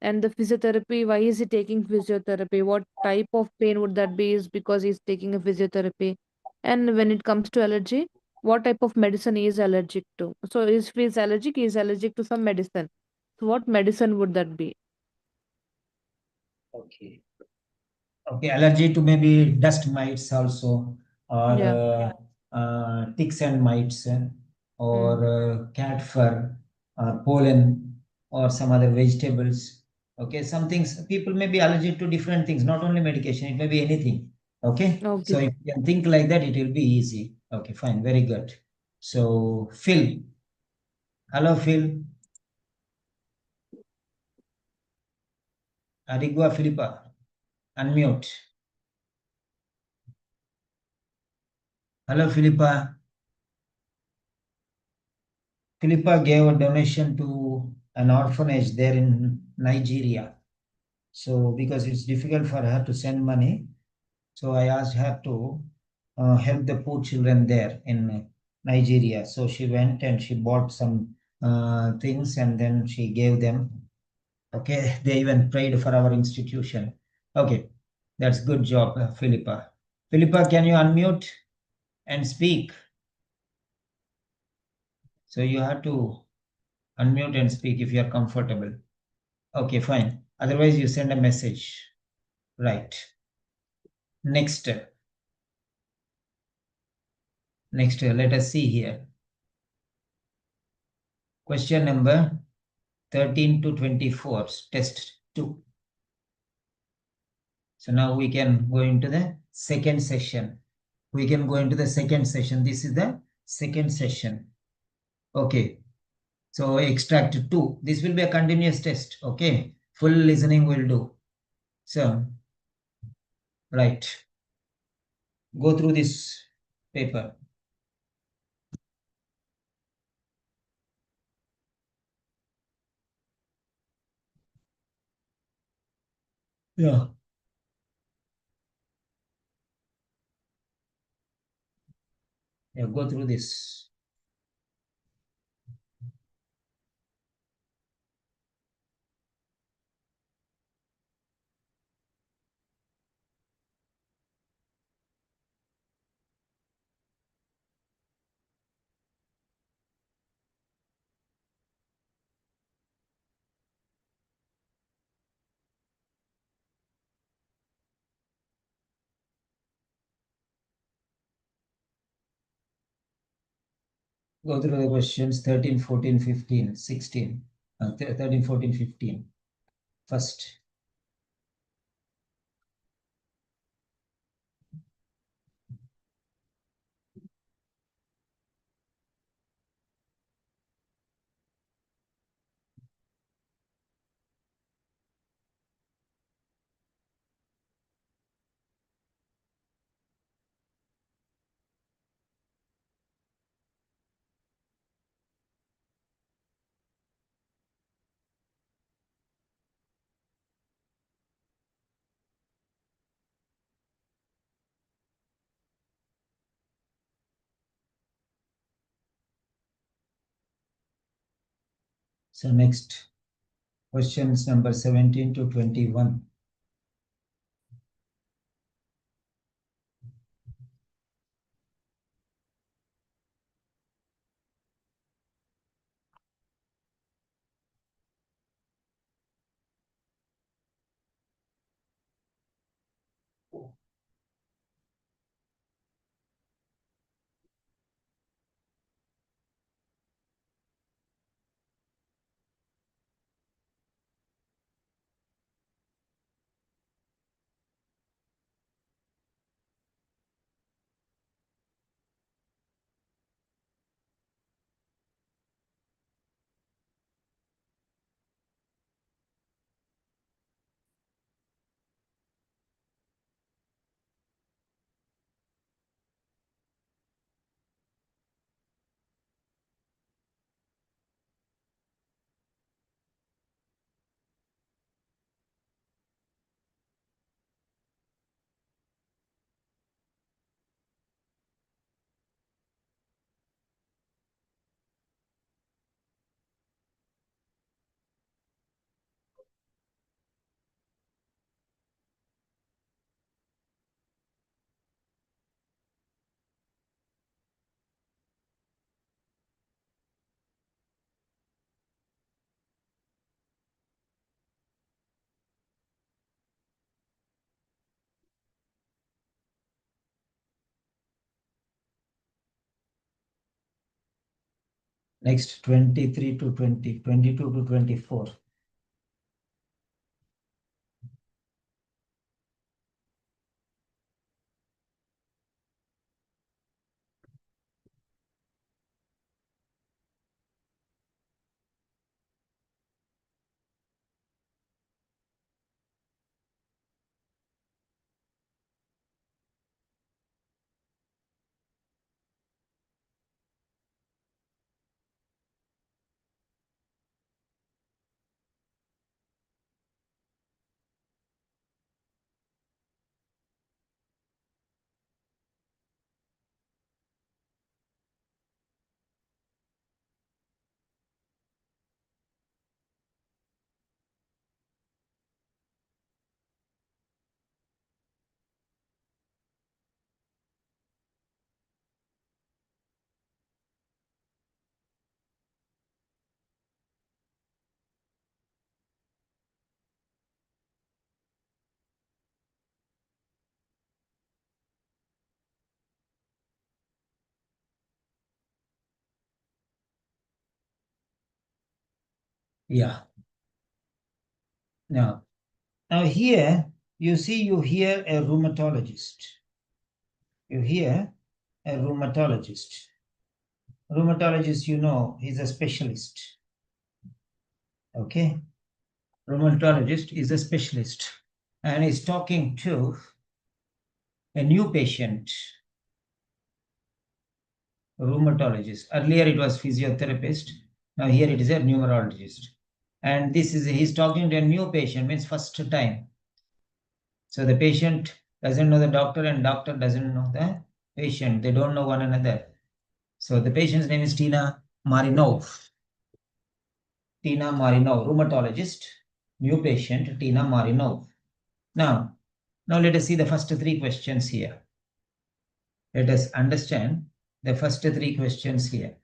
And the physiotherapy, why is he taking physiotherapy? What type of pain would that be? Is because he's taking a physiotherapy. And when it comes to allergy, what type of medicine he is allergic to? So if he is allergic to some medicine. So what medicine would that be? Okay. Okay, allergy to maybe dust mites also, or Yeah. ticks and mites, or cat fur, or pollen, or some other vegetables. Okay, some things people may be allergic to different things, not only medication, it may be anything. Okay, Okay. so if you can think like that, it will be easy. Okay, fine, very good. So, Phil. Hello, Phil. Arigua Philippa. Unmute. Hello, Philippa. Philippa gave a donation to an orphanage there in Nigeria. So, because it's difficult for her to send money, so I asked her to help the poor children there in Nigeria. So she went and she bought some things and then she gave them. Okay, they even prayed for our institution. Okay, that's good job, Philippa. Philippa, can you unmute and speak? So you have to unmute and speak if you are comfortable. Okay, fine. Otherwise, you send a message. Right. Next. Next, let us see here. Question number 13 to 24, test 2. So now we can go into the second session. We can go into the second session. This is the second session. Okay. So extract 2. This will be a continuous test. Okay. Full listening will do. So, right. Go through this paper. Yeah. Yeah, go through this. Go through the questions 13, 14, 15, 16. 13, 14, 15. First. So next, questions number 17 to 21. Next, 23 to 20, 22 to 24. Yeah. Now here you see, you hear a rheumatologist. You hear a rheumatologist. Rheumatologist, you know, he's a specialist. Okay. Rheumatologist is a specialist and is talking to a new patient. Rheumatologist. Earlier it was physiotherapist. Now here it is a neurologist. And this is, he's talking to a new patient, means first time. So the patient doesn't know the doctor and doctor doesn't know the patient. They don't know one another. So the patient's name is Tina Marinov. Tina Marinov, rheumatologist, new patient, Tina Marinov. Now let us see the first three questions here. Let us understand the first three questions here.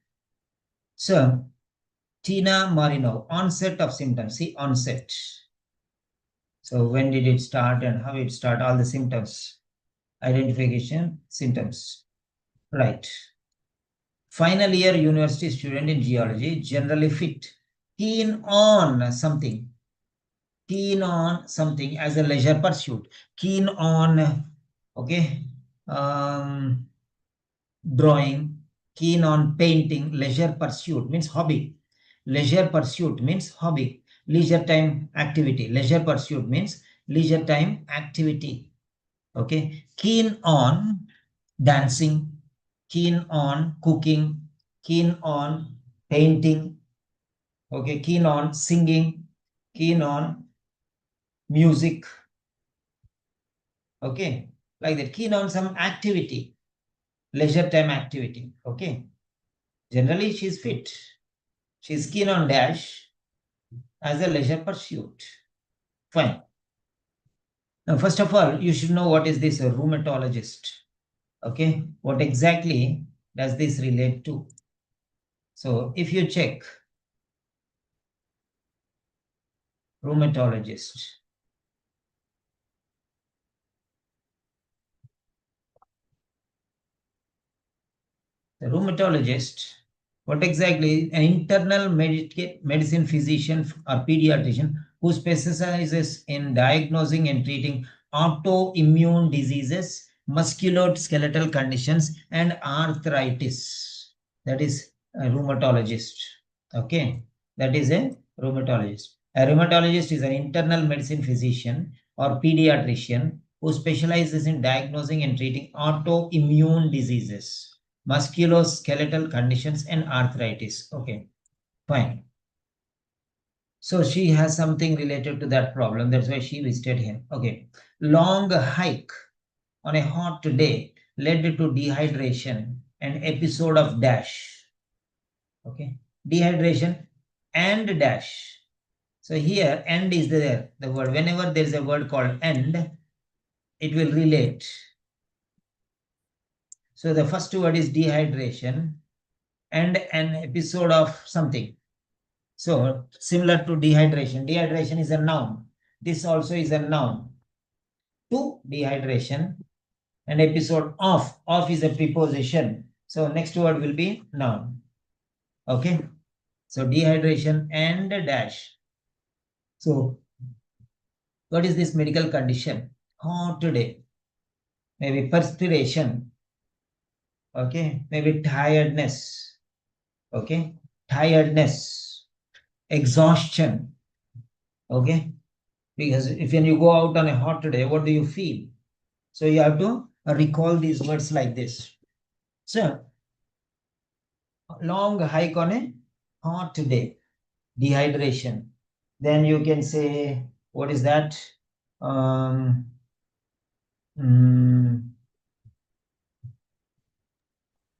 So, Tina Marinov, onset of symptoms. See, onset. So, when did it start and how it started, all the symptoms. Identification, symptoms. Right. Final year university student in geology, generally fit, keen on something as a leisure pursuit, keen on, okay, drawing, keen on painting, leisure pursuit means hobby. Leisure pursuit means hobby. Leisure time activity. Leisure pursuit means leisure time activity. Okay. Keen on dancing, keen on cooking, keen on painting. Okay. Keen on singing, keen on music. Okay. Like that. Keen on some activity. Leisure time activity. Okay. Generally, she's fit. She's keen on dash as a leisure pursuit. Fine. Now, first of all, you should know what is this a rheumatologist. Okay. What exactly does this relate to? So if you check rheumatologist, the rheumatologist, what exactly? An internal medicine physician or pediatrician who specializes in diagnosing and treating autoimmune diseases, musculoskeletal conditions, and arthritis. That is a rheumatologist. Okay, that is a rheumatologist. A rheumatologist is an internal medicine physician or pediatrician who specializes in diagnosing and treating autoimmune diseases, musculoskeletal conditions, and arthritis. Okay, fine. So she has something related to that problem. That's why she visited him. Okay. Long hike on a hot day led to dehydration and episode of dash. Okay. Dehydration and dash. So here end is there. The word. Whenever there is a word called end, it will relate. So the first word is dehydration and an episode of something. So similar to dehydration. Dehydration is a noun. This also is a noun. To dehydration, and episode of is a preposition. So next word will be noun. Okay. So dehydration and dash. So what is this medical condition? Hot day. Maybe perspiration. Okay. Maybe tiredness. Okay. Tiredness. Exhaustion. Okay. Because if when you go out on a hot day, what do you feel? So you have to recall these words like this. So long hike on a hot day, dehydration. Then you can say, what is that?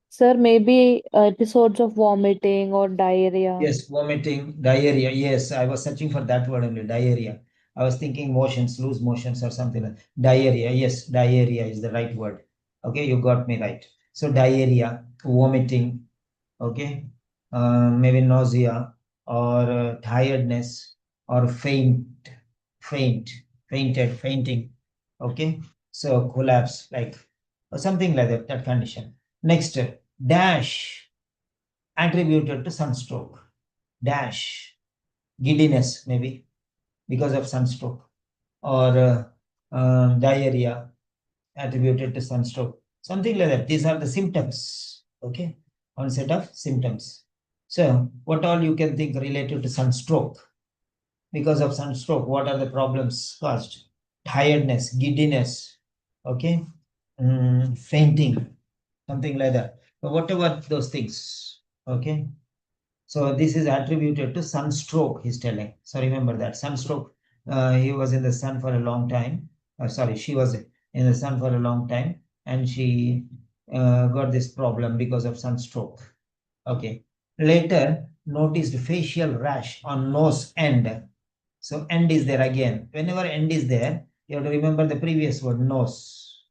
Sir, maybe episodes of vomiting or diarrhea. Yes, vomiting, diarrhea. Yes, I was searching for that word only, diarrhea. I was thinking motions, loose motions or something like diarrhea. Yes, diarrhea is the right word. Okay, you got me right. So diarrhea, vomiting, okay, maybe nausea or tiredness or fainting, okay. So collapse, like or something like that condition. Next, dash, attributed to sunstroke. Dash, giddiness maybe because of sunstroke, or diarrhea attributed to sunstroke, something like that. These are the symptoms. Okay, one set of symptoms. So what all you can think related to sunstroke? Because of sunstroke, what are the problems caused? Tiredness, giddiness, okay, fainting, something like that. So whatever those things, okay. So this is attributed to sunstroke, he's telling. So remember that sunstroke, he was in the sun for a long time. Sorry, she was in the sun for a long time, and she got this problem because of sunstroke. Okay. Later, noticed facial rash on nose end. So end is there again. Whenever end is there, you have to remember the previous word, nose.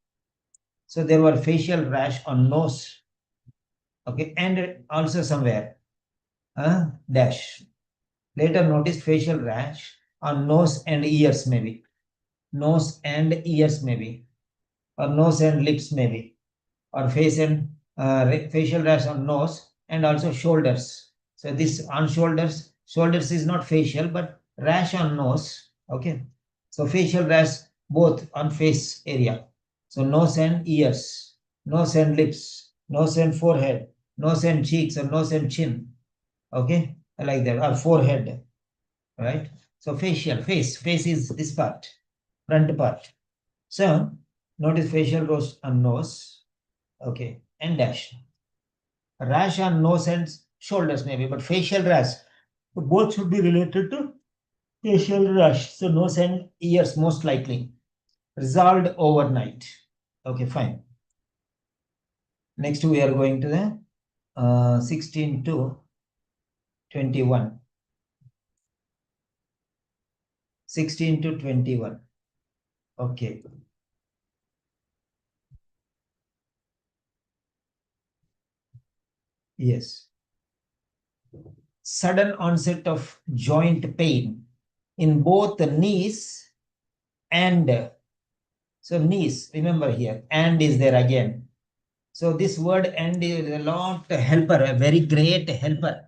So there were facial rash on nose. Okay, and also somewhere. Dash. Later noticed facial rash on nose and ears maybe. Nose and ears maybe. Or nose and lips maybe. Or face and facial rash on nose and also shoulders. So this on shoulders is not facial, but rash on nose. Okay. So facial rash both on face area. So nose and ears, nose and lips, nose and forehead, nose and cheeks, or nose and chin. Okay, like that, or forehead, right? So facial, face is this part, front part. So notice facial rash on nose, okay, and dash. Rash on nose and shoulders maybe, but facial rash, both should be related to facial rash. So nose and ears most likely. Resolved overnight. Okay, fine. Next we are going to the 16 to 21. 16 to 21. Okay. Yes. Sudden onset of joint pain in both the knees and, so knees, remember here, and is there again. So this word and is a lot helper, a very great helper,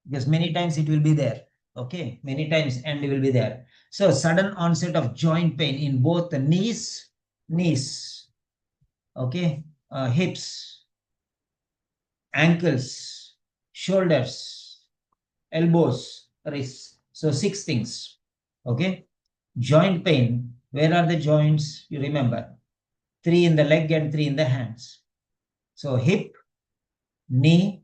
because many times it will be there. Okay, many times and will be there. So sudden onset of joint pain in both the knees, okay, hips, ankles, shoulders, elbows, wrists. So 6 things. Okay, joint pain. Where are the joints? You remember, 3 in the leg and 3 in the hands. So hip, knee,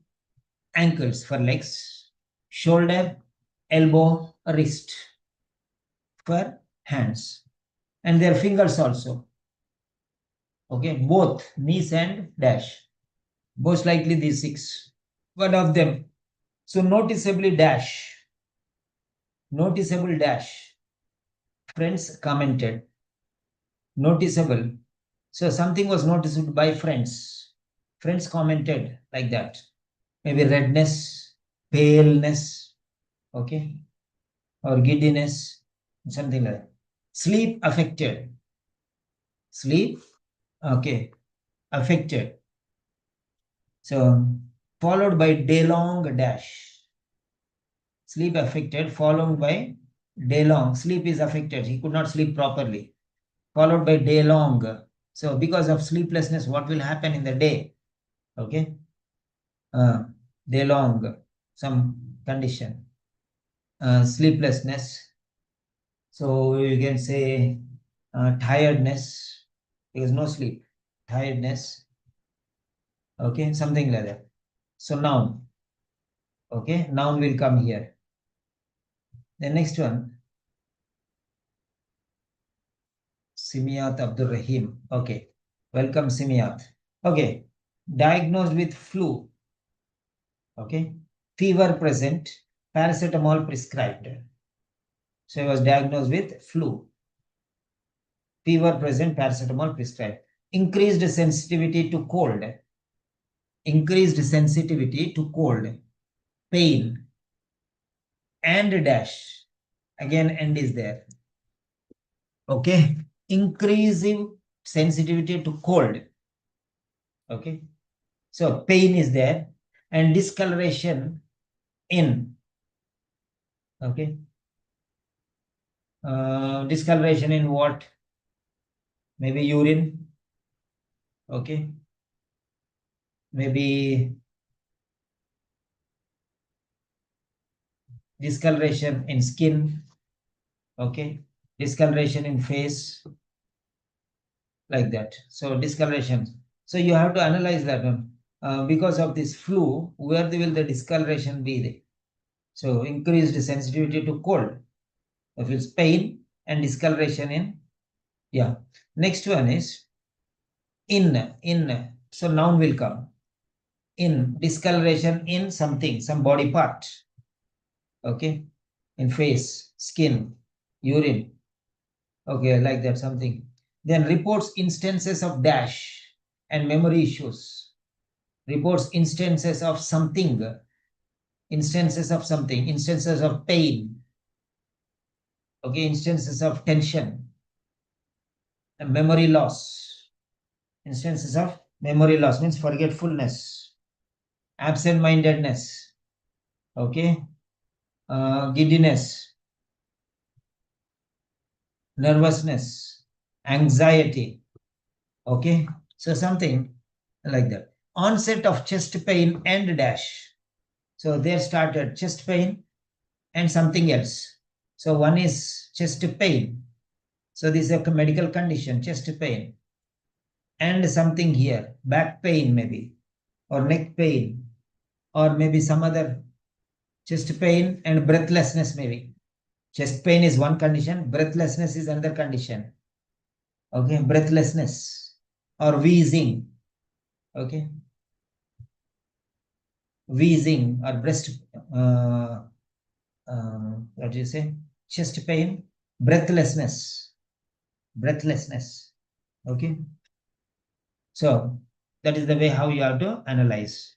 ankles for legs, shoulder, elbow, wrist for hands, and their fingers also. Okay, both knees and dash. Most likely these 6. One of them. So noticeably dash. Noticeable dash. Friends commented. Noticeable. So something was noticed by friends. Friends commented like that. Maybe redness, paleness, okay, or giddiness, something like that. Sleep affected. Sleep, okay, affected. So followed by day-long dash. Sleep affected, followed by day-long. Sleep is affected. He could not sleep properly. Followed by day-long. So because of sleeplessness, what will happen in the day? Okay. Day-long, some condition. Sleeplessness. So you can say tiredness, because no sleep. Tiredness. Okay, something like that. So noun. Okay, noun will come here. The next one. Simiat Abdul Rahim. Okay, welcome Simiat. Okay, diagnosed with flu. Okay, fever present, paracetamol prescribed. So he was diagnosed with flu. Fever present, paracetamol prescribed. Increased sensitivity to cold. Increased sensitivity to cold. Pain. And dash. Again, and is there. Okay. Increasing sensitivity to cold. Okay. So pain is there. And discoloration in. Okay. Discoloration in what? Maybe urine. Okay. Maybe discoloration in skin. Okay. Discoloration in face. Like that. So discoloration. So you have to analyze that one. Because of this flu, where will the discoloration be? So increased sensitivity to cold. If it's pain and discoloration in, yeah. Next one is in. So noun will come. In, discoloration in something, some body part. Okay. In face, skin, urine. Okay, like that, something. Then reports instances of dash and memory issues. Reports instances of something. Instances of something. Instances of pain. Okay, instances of tension. And memory loss. Instances of memory loss means forgetfulness. absent-mindedness, okay, giddiness, nervousness, anxiety, okay, so something like that. Onset of chest pain and dash. So there started chest pain and something else. So one is chest pain. So this is a medical condition, chest pain, and something here, back pain maybe, or neck pain, or maybe some other chest pain and breathlessness maybe. Chest pain is one condition, breathlessness is another condition. Okay, breathlessness or wheezing. Okay, wheezing or what do you say? Chest pain, breathlessness. Okay, so that is the way how you have to analyze.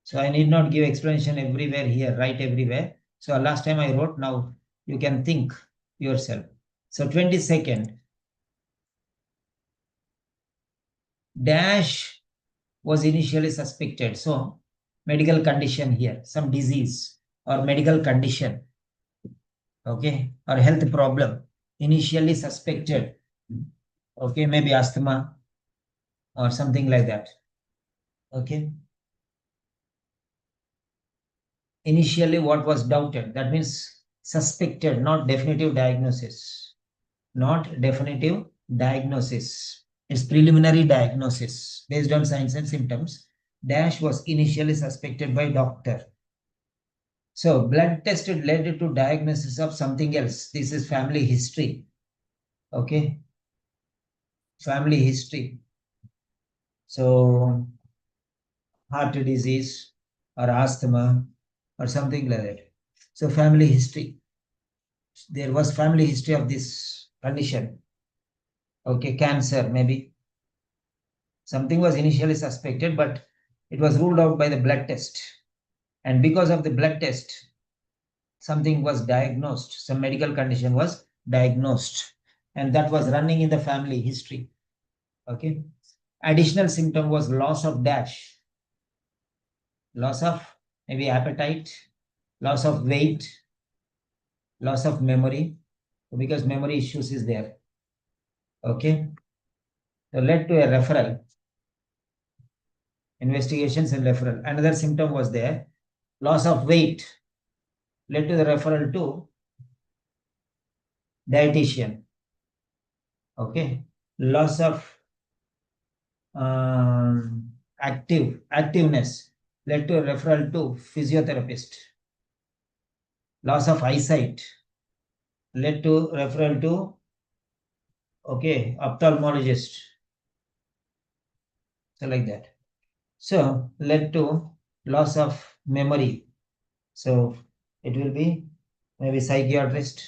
So I need not give explanation everywhere here, write everywhere. So last time I wrote, now you can think yourself. So 22nd, dash was initially suspected. So medical condition here, some disease or medical condition, okay, or health problem, initially suspected, okay, maybe asthma or something like that, okay. Initially what was doubted, that means suspected, not definitive diagnosis, not definitive diagnosis. It's preliminary diagnosis based on signs and symptoms. Dash was initially suspected by doctor. So blood test led to diagnosis of something else. This is family history. Okay. Family history. So heart disease or asthma or something like that. So family history. There was family history of this condition. Okay, cancer maybe. Something was initially suspected, but it was ruled out by the blood test. And because of the blood test, something was diagnosed, some medical condition was diagnosed, and that was running in the family history. Okay. Additional symptom was loss of dash, loss of maybe appetite, loss of weight, loss of memory, because memory issues is there. Okay. So led to a referral, investigations and referral. Another symptom was there, loss of weight, led to the referral to dietitian. Okay. Loss of activeness led to a referral to physiotherapist. Loss of eyesight led to referral to, okay, ophthalmologist. So like that. So led to loss of memory. So it will be maybe psychiatrist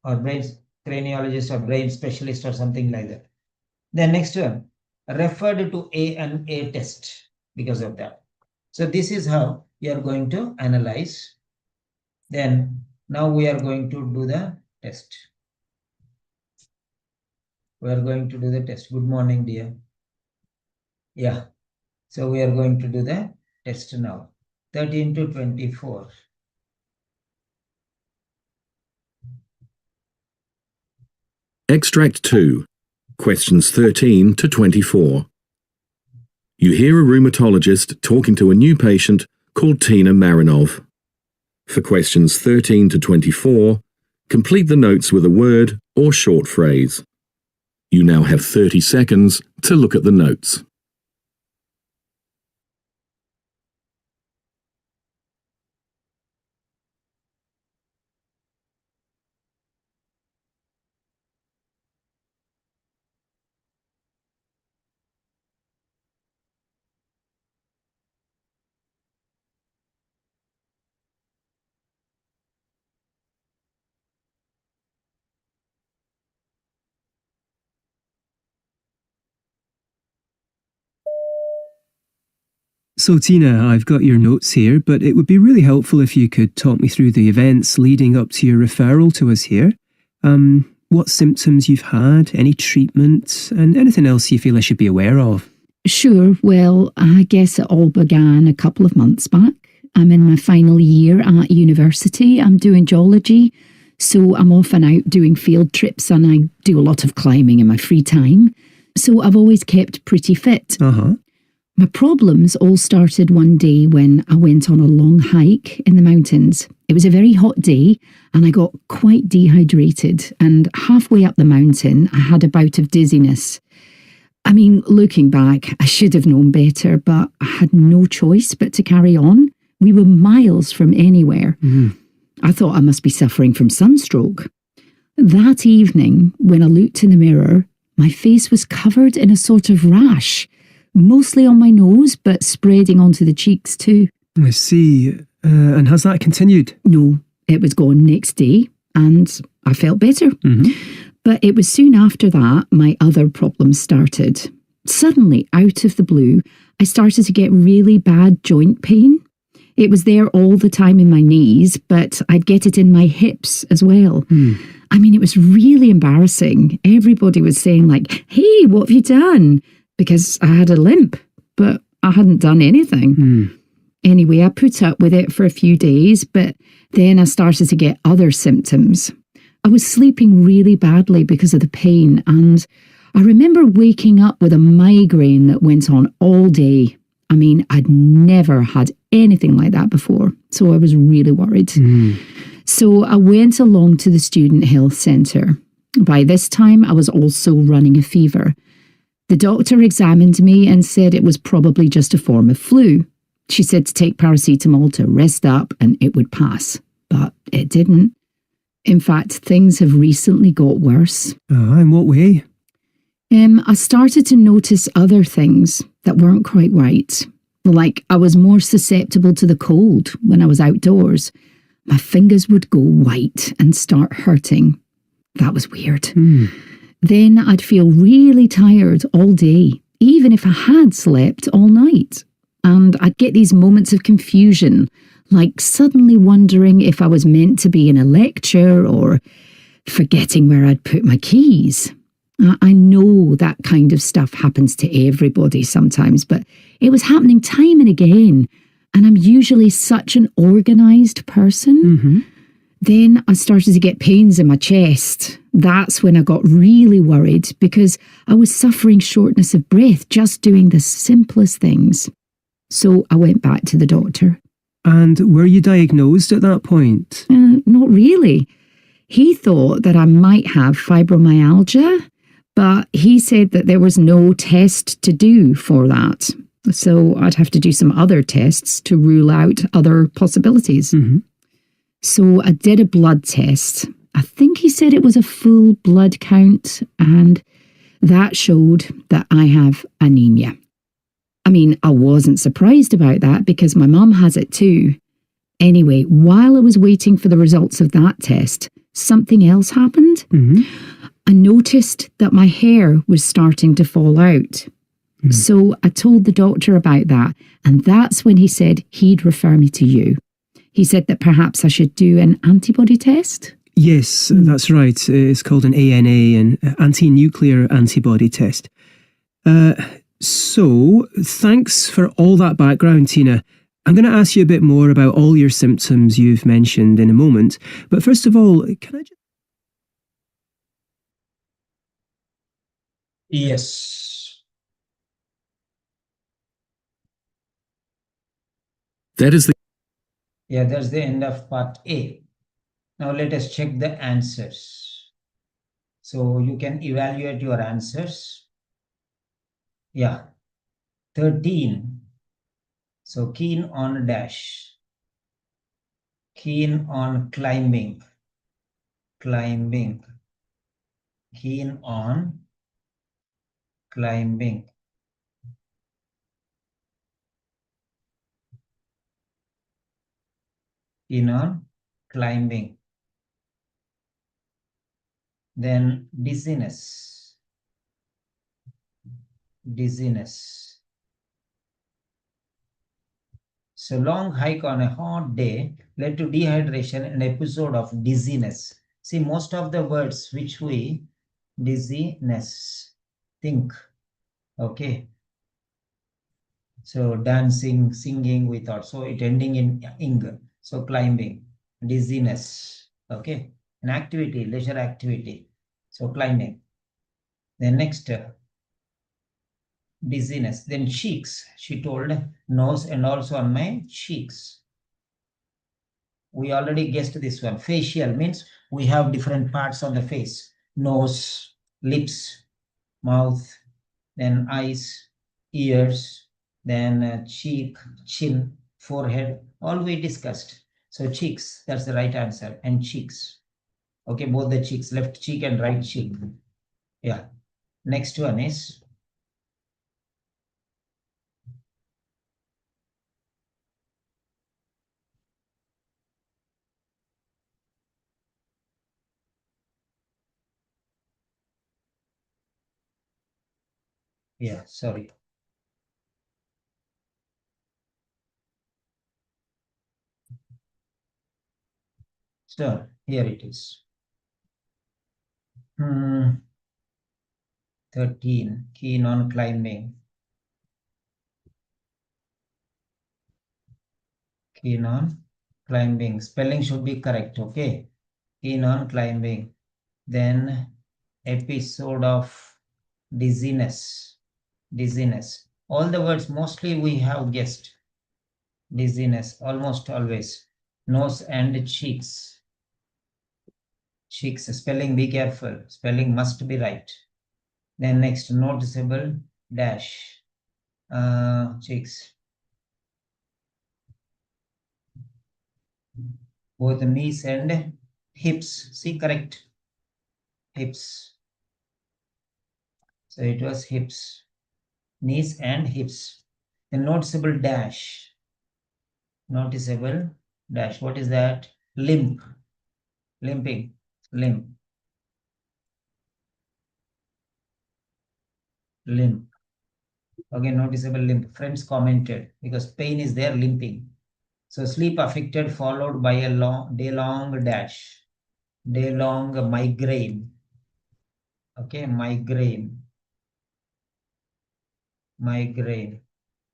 or brain craniologist or brain specialist or something like that. Then next one, referred to ANA test because of that. So this is how you are going to analyze. Then now we are going to do the test. We are going to do the test. Good morning, dear. Yeah. So we are going to do the test now. 13 to 24. Extract 2. Questions 13 to 24. You hear a rheumatologist talking to a new patient called Tina Marinov. For questions 13 to 24, complete the notes with a word or short phrase. You now have 30 seconds to look at the notes. So Tina, I've got your notes here, but it would be really helpful if you could talk me through the events leading up to your referral to us here. What symptoms you've had, any treatment, and anything else you feel I should be aware of. Sure. Well, I guess it all began a couple of months back. I'm in my final year at university. I'm doing geology, so I'm often out doing field trips and I do a lot of climbing in my free time. So I've always kept pretty fit. Uh-huh. My problems all started one day when I went on a long hike in the mountains. It was a very hot day and I got quite dehydrated, and halfway up the mountain I had a bout of dizziness. I mean, looking back, I should have known better, but I had no choice but to carry on. We were miles from anywhere. I thought I must be suffering from sunstroke. That evening, when I looked in the mirror, my face was covered in a sort of rash, mostly on my nose, but spreading onto the cheeks too. I see. And has that continued? No, it was gone next day, and I felt better. But it was soon after that my other problems started. Suddenly, out of the blue, I started to get really bad joint pain. It was there all the time in my knees, but I'd get it in my hips as well. I mean, it was really embarrassing. Everybody was saying like, "Hey, what have you done?" Because I had a limp, but I hadn't done anything. Anyway, I put up with it for a few days, but then I started to get other symptoms. I was sleeping really badly because of the pain, and I remember waking up with a migraine that went on all day. I mean, I'd never had anything like that before, so I was really worried. So I went along to the student health centre. By this time, I was also running a fever. The doctor examined me and said it was probably just a form of flu. She said to take paracetamol to rest up and it would pass, but it didn't. In fact, things have recently got worse. In what way? I started to notice other things that weren't quite right. Like I was more susceptible to the cold when I was outdoors. My fingers would go white and start hurting. That was weird. Then I'd feel really tired all day, even if I had slept all night. And I'd get these moments of confusion, like suddenly wondering if I was meant to be in a lecture or forgetting where I'd put my keys. I know that kind of stuff happens to everybody sometimes, but it was happening time and again. And I'm usually such an organised person. Then I started to get pains in my chest. That's when I got really worried because I was suffering shortness of breath just doing the simplest things. So I went back to the doctor. And were you diagnosed at that point? Not really. He thought that I might have fibromyalgia, but he said that there was no test to do for that. So I'd have to do some other tests to rule out other possibilities. So I did a blood test. I think he said it was a full blood count, and that showed that I have anemia. I mean, I wasn't surprised about that because my mum has it too. Anyway, while I was waiting for the results of that test, something else happened. I noticed that my hair was starting to fall out. So I told the doctor about that, and that's when he said he'd refer me to you. He said that perhaps I should do an antibody test. Yes, that's right. It's called an ANA, an anti-nuclear antibody test. So, thanks for all that background, Tina. I'm going to ask you a bit more about all your symptoms you've mentioned in a moment. But first of all, can I just... Yes. That is the Yeah, that's the end of part A. Now let us check the answers. So you can evaluate your answers. Yeah, 13. So keen on dash. Keen on climbing. Climbing. Keen on climbing. Keen on climbing. Then dizziness. Dizziness. So long hike on a hot day led to dehydration and episode of dizziness. See, most of the words which we dizziness think. Okay. So dancing, singing, we thought. So it ending in ing. So climbing, dizziness. Okay. An activity, leisure activity. So climbing. Then next, dizziness. Then cheeks. She told nose and also on my cheeks. We already guessed this one. Facial means we have different parts on the face. Nose, lips, mouth, then eyes, ears, then cheek, chin, forehead, all we discussed. So cheeks, that's the right answer, and cheeks. Okay, both the cheeks, left cheek and right cheek. Yeah. Next one is yeah, sorry. So here it is. 13, keen on climbing. Keen on climbing. Spelling should be correct, okay? Keen on climbing. Then episode of dizziness. Dizziness. All the words mostly we have guessed. Dizziness, almost always. Nose and cheeks. Cheeks, spelling, be careful. Spelling must be right. Then next, noticeable dash. Cheeks. Both knees and hips. See, correct. Hips. So it was hips. Knees and hips. The noticeable dash. Noticeable dash. What is that? Limp. Limping. Limp. Limp. Okay, noticeable limp. Friends commented because pain is there, limping. So sleep affected followed by a day-long dash. Day-long migraine. Okay, migraine. Migraine.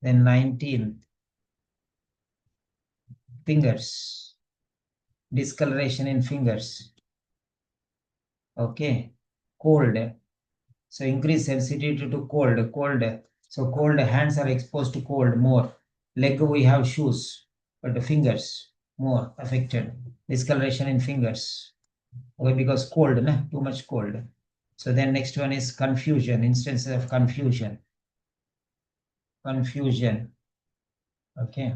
Then 19. Fingers. Discoloration in fingers. Okay. Cold. So increase sensitivity to cold. Cold. So cold hands are exposed to cold more. Leg we have shoes, but the fingers more affected. Discoloration in fingers. Okay, because cold, nah? Too much cold. So then next one is confusion. Instances of confusion. Confusion. Okay.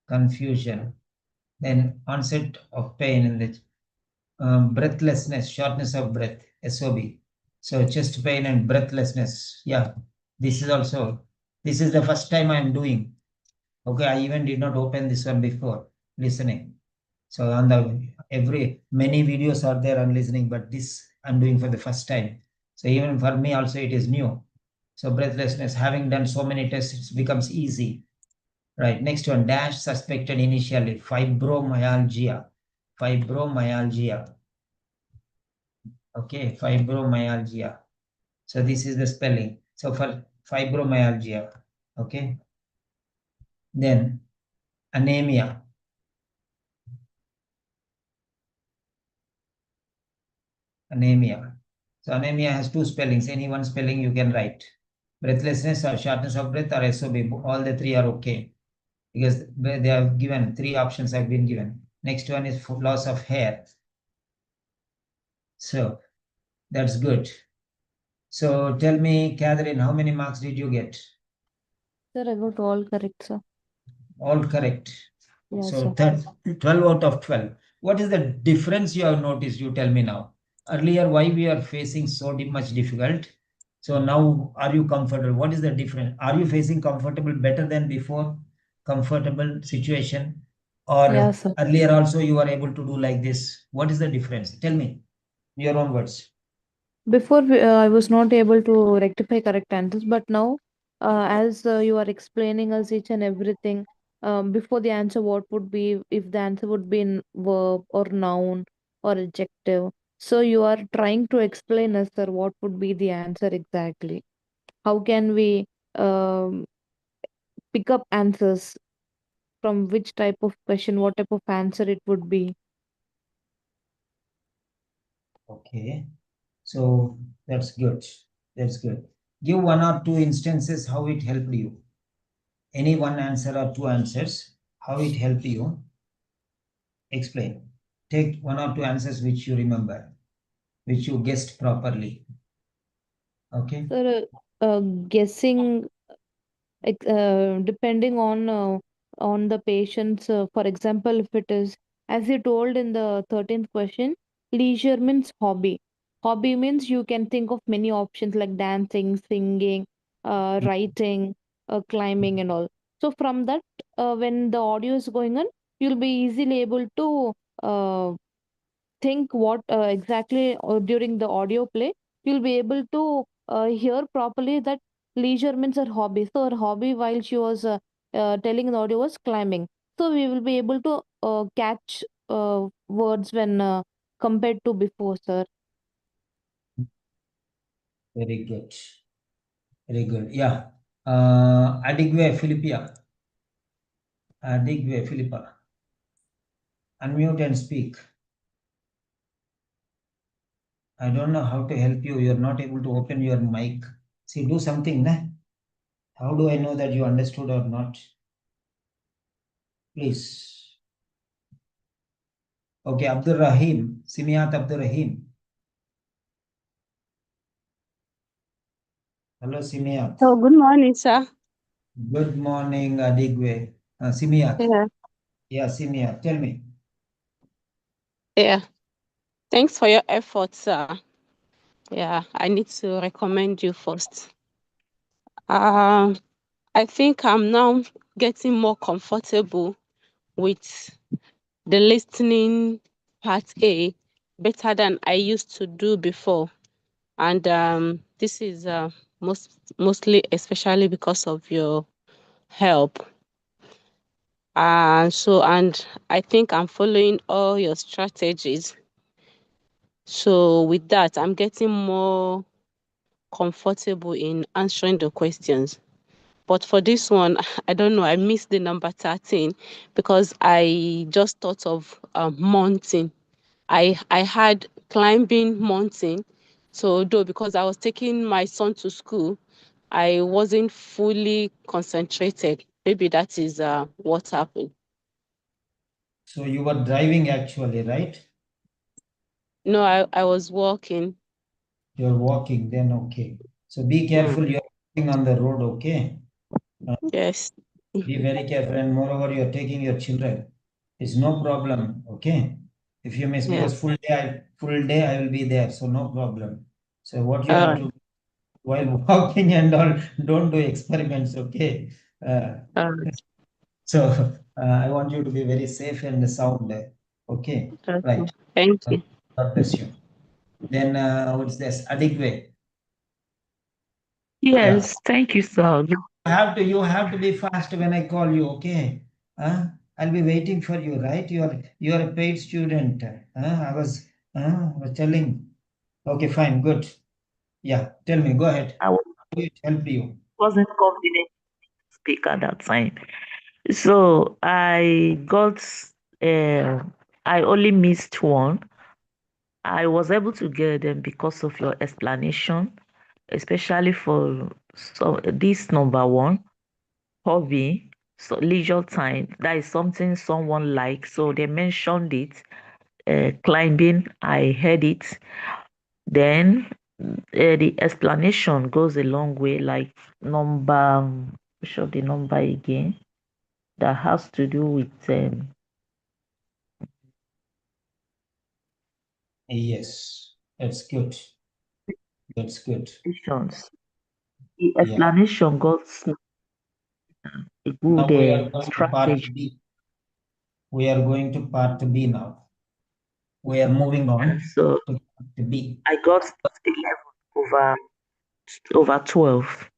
Confusion. Then onset of pain in the breathlessness, shortness of breath, SOB. So chest pain and breathlessness. Yeah, this is the first time I'm doing. Okay, I even did not open this one before listening. So on many videos are there on listening, but this I'm doing for the first time. So even for me also it is new. So breathlessness, having done so many tests, it becomes easy. Right, next one, dash suspected initially, fibromyalgia. Fibromyalgia. Okay, fibromyalgia. So this is the spelling. So for fibromyalgia, okay. Then anemia. Anemia. So anemia has two spellings. Any one spelling you can write. Breathlessness or shortness of breath or SOB. All the three are okay. Because they have given, three options have been given. Next one is loss of hair. So that's good. So tell me, Catherine, how many marks did you get? Sir, I got all correct, sir. All correct. Yeah, So sir. 12 out of 12. What is the difference you have noticed? You tell me now. Earlier, why we are facing so much difficult? So now, are you comfortable? What is the difference? Are you facing comfortable better than before? Comfortable situation? Or Yeah, sir. earlier also you were able to do like this? What is the difference? Tell me your own words. Before I was not able to rectify correct answers, but now, as you are explaining us each and everything, before the answer, what would be if the answer would be in verb or noun or adjective. So you are trying to explain us, sir, what would be the answer exactly. How can we um, pick up answers from which type of question, what type of answer it would be. Okay. So that's good. That's good. Give one or two instances how it helped you. Any one answer or two answers, how it helped you. Explain. Take one or two answers which you remember, which you guessed properly. Okay. Sir, guessing depending on the patient's, for example, if it is, as you told in the 13th question, leisure means hobby. Hobby means you can think of many options like dancing, singing, writing, climbing, and all. So from that, when the audio is going on, you'll be easily able to think what exactly during the audio play you'll be able to hear properly that leisure means her hobby. So her hobby while she was telling the audio was climbing. So we will be able to catch words when compared to before, sir. Very good. Very good. Yeah. Adigwe Philippia. Adigwe Philippa. Unmute and speak. I don't know how to help you. You're not able to open your mic. See, do something, nah? How do I know that you understood or not? Please. Okay, Abdul Rahim. Simiat Abdul Rahim. Hello, Simiat. Oh, good morning, sir. Good morning, Adigwe. Simiat. Yeah, Yeah, Simiat. Tell me. yeah. Thanks for your efforts, sir. Yeah, I need to recommend you first. I think I'm now getting more comfortable with the listening part A better than I used to do before. And this is mostly, especially because of your help. And I think I'm following all your strategies. So with that, I'm getting more comfortable in answering the questions. But for this one, I don't know, I missed the number 13 because I just thought of mountain. I had climbing mountain. So though because I was taking my son to school, I wasn't fully concentrated. Maybe that is what happened. So you were driving actually, right? No, I was walking. You're walking, then okay. So be careful, you're walking on the road, okay? Yes. Be very careful, and moreover, you're taking your children. It's no problem, okay? If you miss, Yeah. because full day I will be there, so no problem. So what you have to, while walking and all, don't do experiments, okay? So I want you to be very safe and sound, okay? Right. Thank you. God bless you. Then what's this? Adigwe. Yes, thank you, sir. You have to be fast when I call you, okay? I'll be waiting for you, right? You are a paid student. I was telling. Okay, fine, good. Yeah, tell me, go ahead. I It helped you. wasn't confident to speak at that time. So I only missed one. I was able to get them because of your explanation, especially for this number one, hobby, so leisure time. That is something someone likes. So they mentioned it. Climbing, I heard it. Then the explanation goes a long way, like show the number again, that has to do with Yes, that's good. That's good. questions. The explanation got a Now we are good going to part strategy. B. We are going to part B now. We are moving on So to part B. I got 11 over 12,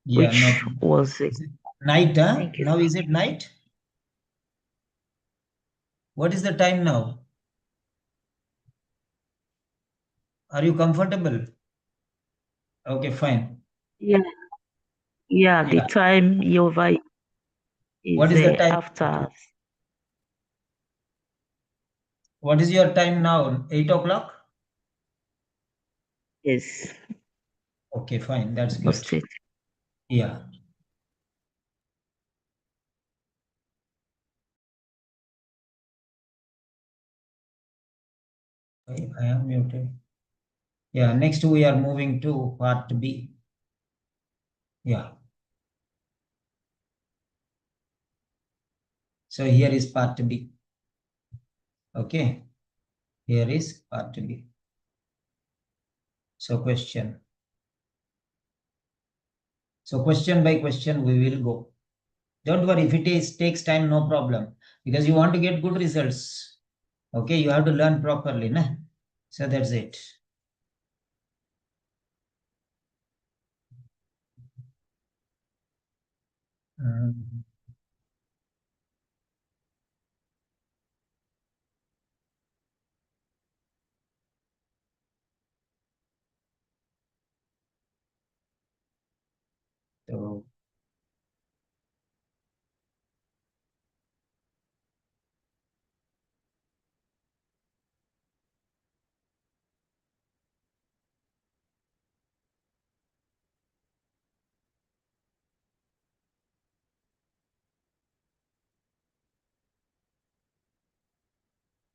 Yeah, which no. was it. Night, huh? Thank you. Now is it night? What is the time now? Are you comfortable? Okay, fine. Yeah. Yeah, the Yeah. time over What is is the time? after. What is your time now? 8 o'clock? Yes, Okay, fine. That's good. almost it. Yeah. I am muted. Yeah, next we are moving to part B. Yeah. So here is part B. Okay. Here is part B. So question. So question by question we will go. Don't worry, if it takes time, no problem. Because you want to get good results. Okay, you have to learn properly. Nah? So that's it.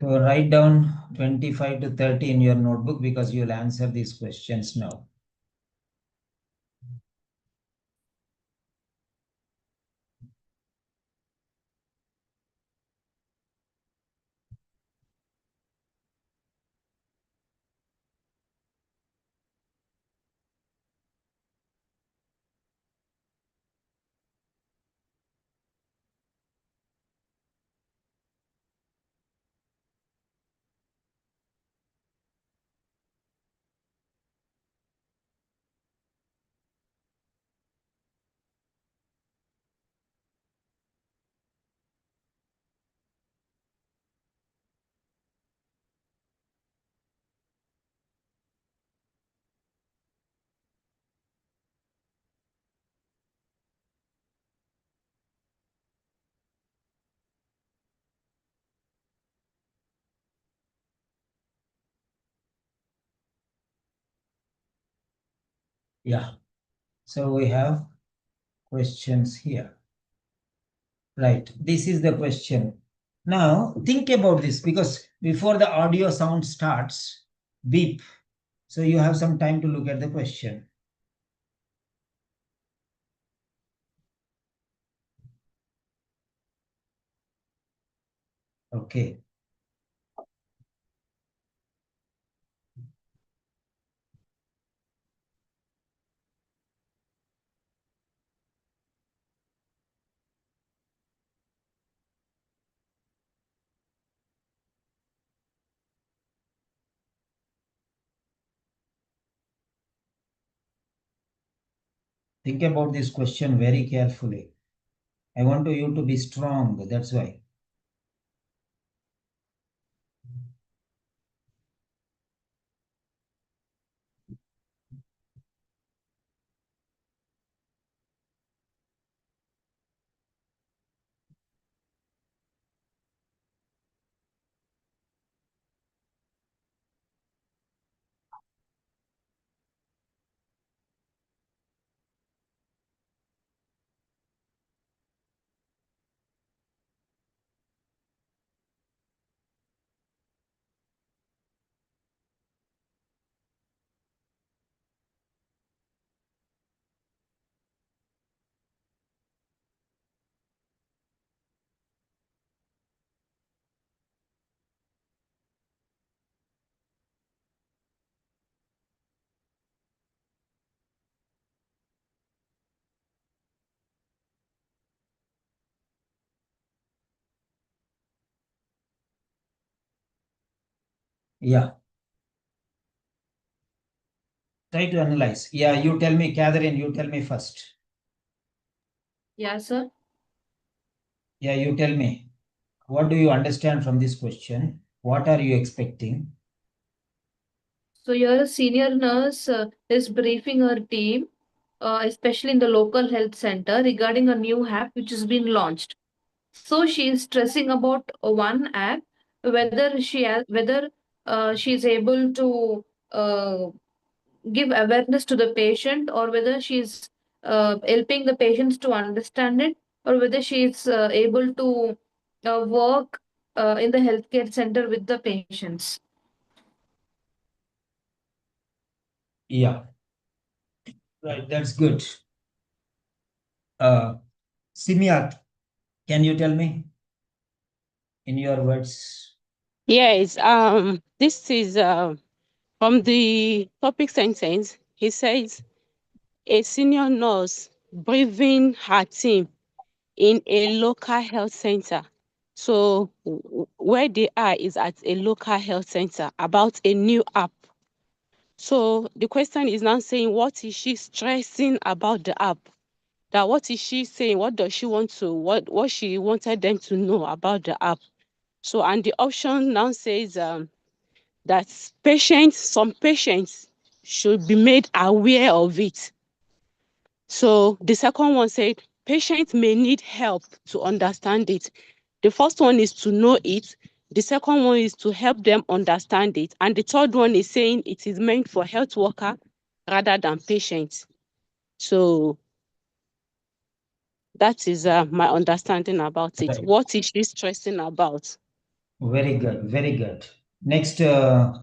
So write down 25 to 30 in your notebook because you'll answer these questions now. Yeah. So we have questions here. Right. This is the question. Now think about this because before the audio sound starts, beep. So you have some time to look at the question. Okay. Think about this question very carefully. I want you to be strong. That's why. Yeah. Try to analyze. Yeah, you tell me, Catherine, you tell me first. Yeah, sir. Yeah, you tell me. What do you understand from this question? What are you expecting? So your senior nurse is briefing her team especially in the local health center, regarding a new app which has been launched. So she is stressing about one app, whether she is able to give awareness to the patient, or whether she is helping the patients to understand it, or whether she is able to work in the healthcare center with the patients. Yeah. Right, that's good. Simyat, can you tell me in your words? Yes, this is from the topic sentence. He says, a senior nurse briefing her team in a local health center. So where they are is at a local health center about a new app. So the question is now saying, what is she stressing about the app? That what is she saying? What does she want to, what she wanted them to know about the app? So, and the option now says that some patients should be made aware of it. So the second one said, patients may need help to understand it. The first one is to know it. The second one is to help them understand it. And the third one is saying it is meant for health worker rather than patients. So that is my understanding about it. Right. What is she stressing about? Very good, very good. Next, Philippa.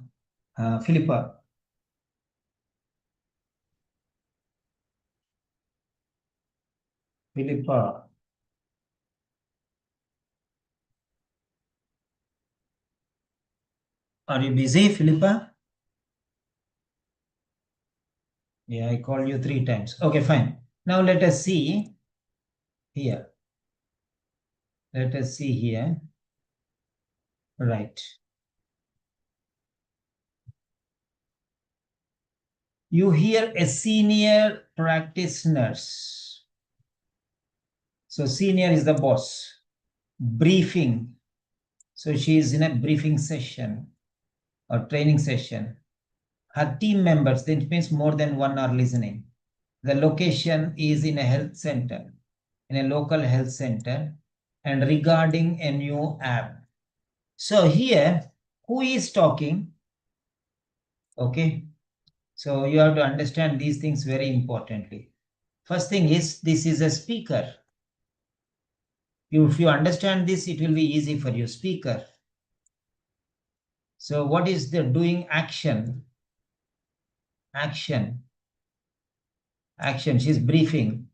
Philippa. Are you busy, Philippa? Yeah, I called you 3 times. Okay, fine. Now let us see here. Let us see here. Right. You hear a senior practice nurse. So senior is the boss. Briefing. So she is in a briefing session or training session. Her team members, that means more than one are listening. The location is in a health center, in a local health center, and regarding a new app. So here, who is talking? Okay. So you have to understand these things very importantly. First thing is, this is a speaker. If you understand this, it will be easy for you. Speaker. So what is the doing action? Action. Action. She's briefing.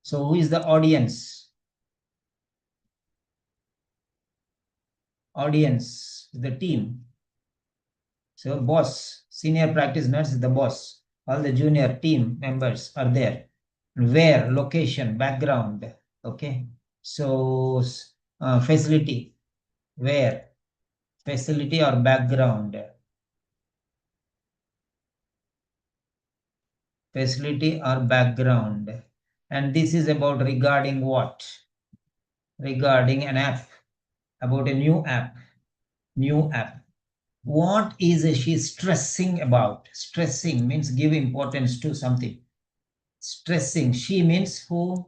So who is the audience? Audience, the team. So boss, senior practice nurse is the boss. All the junior team members are there. Where, location, background. Okay. So facility, where, facility or background. Facility or background. And this is about regarding what? Regarding an app, about a new app. New app. What is she stressing about? Stressing means give importance to something. Stressing, she means who?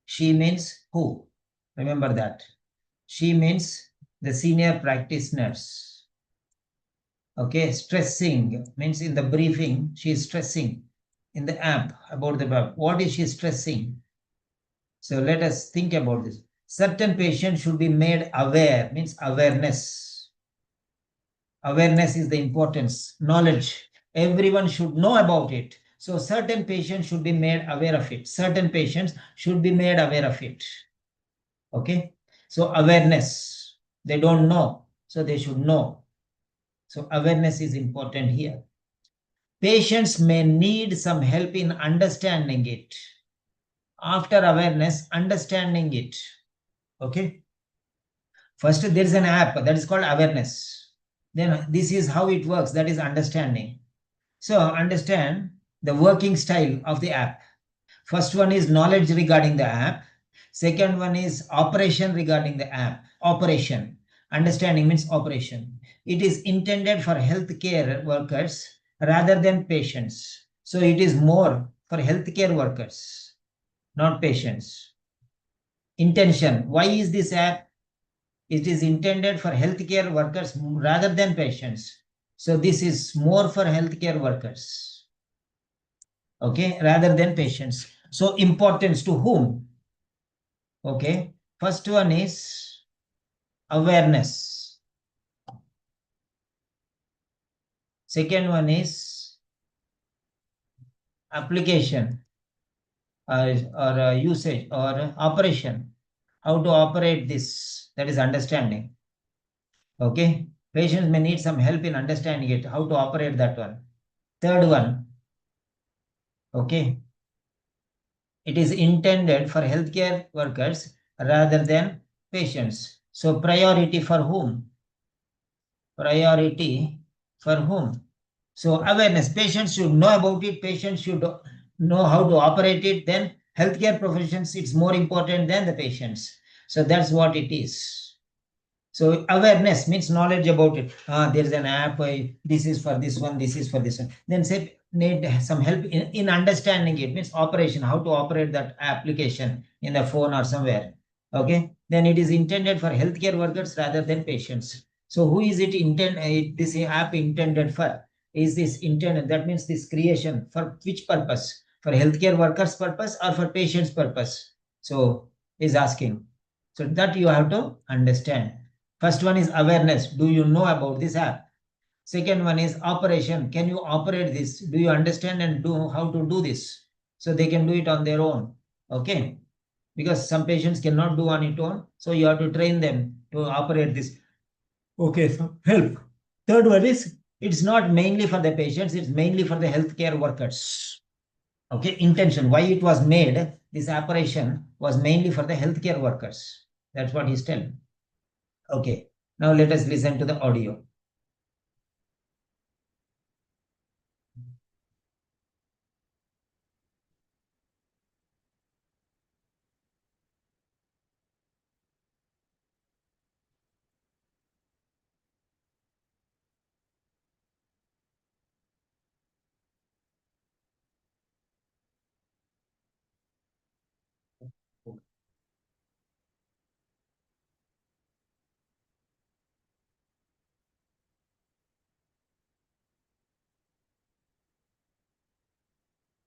She means who? Remember that. She means the senior practice nurse. Okay, stressing means in the briefing, she is stressing in the app about the app. What is she stressing? So let us think about this. Certain patients should be made aware, means awareness. Awareness is the importance, knowledge. Everyone should know about it. So certain patients should be made aware of it. Certain patients should be made aware of it. Okay. So awareness, they don't know. So they should know. So awareness is important here. Patients may need some help in understanding it. After awareness, understanding it. Okay. First, there is an app that is called awareness. Then this is how it works. That is understanding. So understand the working style of the app. First one is knowledge regarding the app. Second one is operation regarding the app. Operation. Understanding means operation. It is intended for healthcare workers rather than patients. So it is more for healthcare workers, not patients. Intention. Why is this app? It is intended for healthcare workers rather than patients. So this is more for healthcare workers. Okay, rather than patients. So importance to whom? Okay, first one is awareness. Second one is application or usage or operation. How to operate this, that is understanding. Okay, patients may need some help in understanding it, how to operate that one. Third one, okay, it is intended for healthcare workers rather than patients. So priority for whom? Priority for whom? So awareness, patients should know about it, patients should know how to operate it, then healthcare professions, it's more important than the patients. So that's what it is. So awareness means knowledge about it. There is an app, this is for this one, this is for this one. Then say need some help in understanding it, means operation, how to operate that application in the phone or somewhere. Okay, then it is intended for healthcare workers rather than patients. So who is it intended? This app intended for? Is this intended? That means this creation for which purpose? For healthcare workers purpose or for patients purpose? So is asking. So that you have to understand. First one is awareness. Do you know about this app? Second one is operation. Can you operate this? Do you understand and do how to do this? So they can do it on their own. Okay. Because some patients cannot do on its own. So you have to train them to operate this. Okay, so help. Third one is, it's not mainly for the patients, it's mainly for the healthcare workers. Okay, intention, why it was made, this operation was mainly for the healthcare workers. That's what he's telling. Okay, now let us listen to the audio.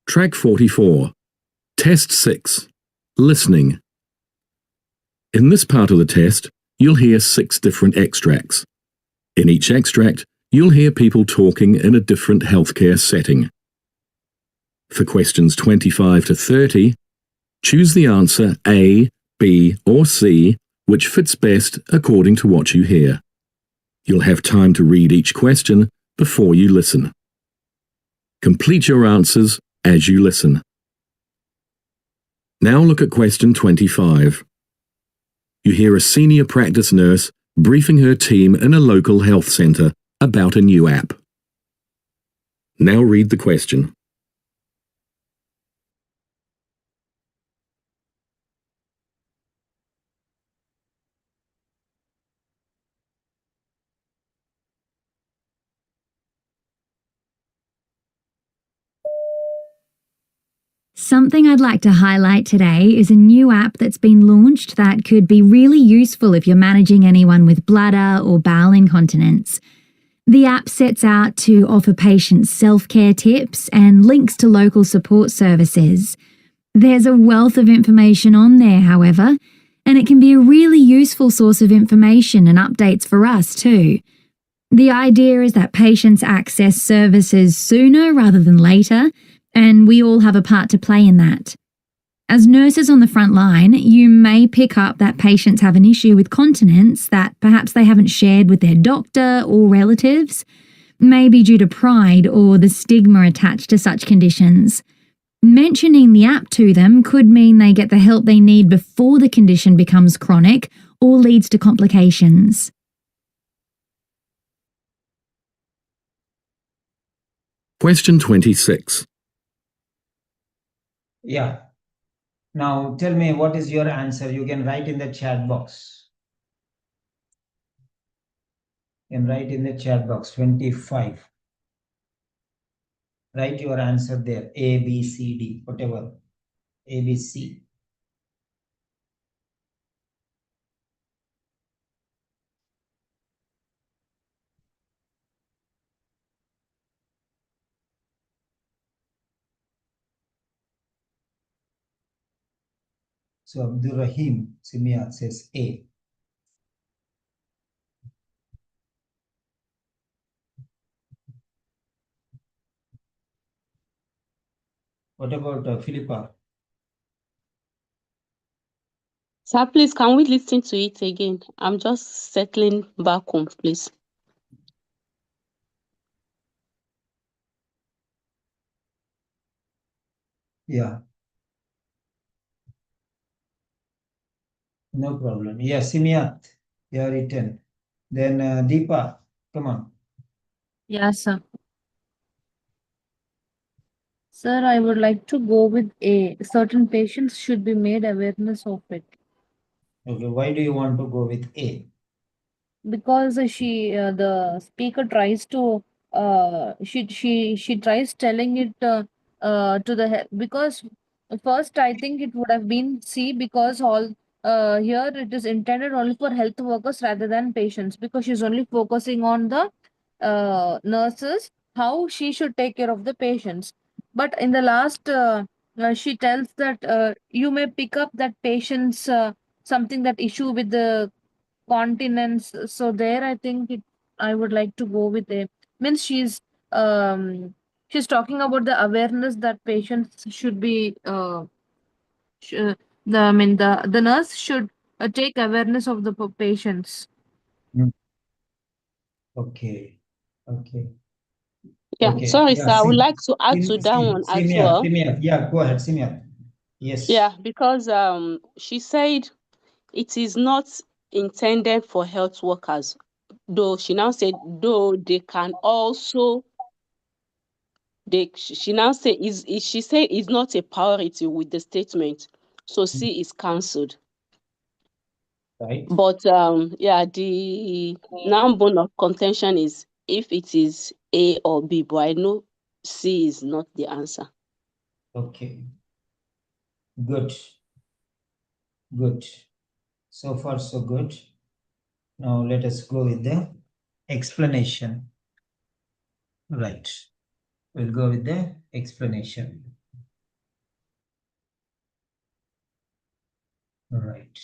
Track 44. Test 6. Listening. In this part of the test, you'll hear 6 different extracts. In each extract, you'll hear people talking in a different healthcare setting. For questions 25 to 30, choose the answer A, B, or C, which fits best according to what you hear. You'll have time to read each question before you listen. Complete your answers as you listen. Now look at question 25. You hear a senior practice nurse briefing her team in a local health centre about a new app. Now read the question. Something I'd like to highlight today is a new app that's been launched that could be really useful if you're managing anyone with bladder or bowel incontinence. The app sets out to offer patients self-care tips and links to local support services. There's a wealth of information on there, however, and it can be a really useful source of information and updates for us too. The idea is that patients access services sooner rather than later, and we all have a part to play in that. As nurses on the front line, you may pick up that patients have an issue with continence that perhaps they haven't shared with their doctor or relatives, maybe due to pride or the stigma attached to such conditions. Mentioning the app to them could mean they get the help they need before the condition becomes chronic or leads to complications. Question 26. Yeah. Now tell me what is your answer. You can write in the chat box. You can write in the chat box 25. Write your answer there. A, B, C, D, whatever. A, B, C. So Abdul Rahim Simia says A. What about Philippa? Sir, please, can we listen to it again? I'm just settling back home, please. Yeah. No problem. Yeah, Simiat, you are written. Then Deepa, come on. Yes, sir. Sir, I would like to go with A. Certain patients should be made awareness of it. Okay, why do you want to go with A? Because the speaker tries to she tries telling it to because first I think it would have been C, because all here it is intended only for health workers rather than patients, because she's only focusing on the nurses, how she should take care of the patients. But in the last she tells that you may pick up that patient's something, that issue with the continents. So there I think I would like to go with a, means she's talking about the awareness that patients should be the I mean the nurse should take awareness of the patients. Hmm. Okay. Okay. Yeah, Okay. sorry, Yeah, sir. I would like to add to that one as well. Simiat. Yeah, go ahead, Simiat. Yes. Yeah, because she said it is not intended for health workers, though she now said though they can also she now say she said it's not a priority with the statement, so C is cancelled. Right. But yeah, the now bone of contention is if it is A or B, but I know C is not the answer. Okay. Good. Good. So far, so good. Now let us go with the explanation. Right. We'll go with the explanation. Right.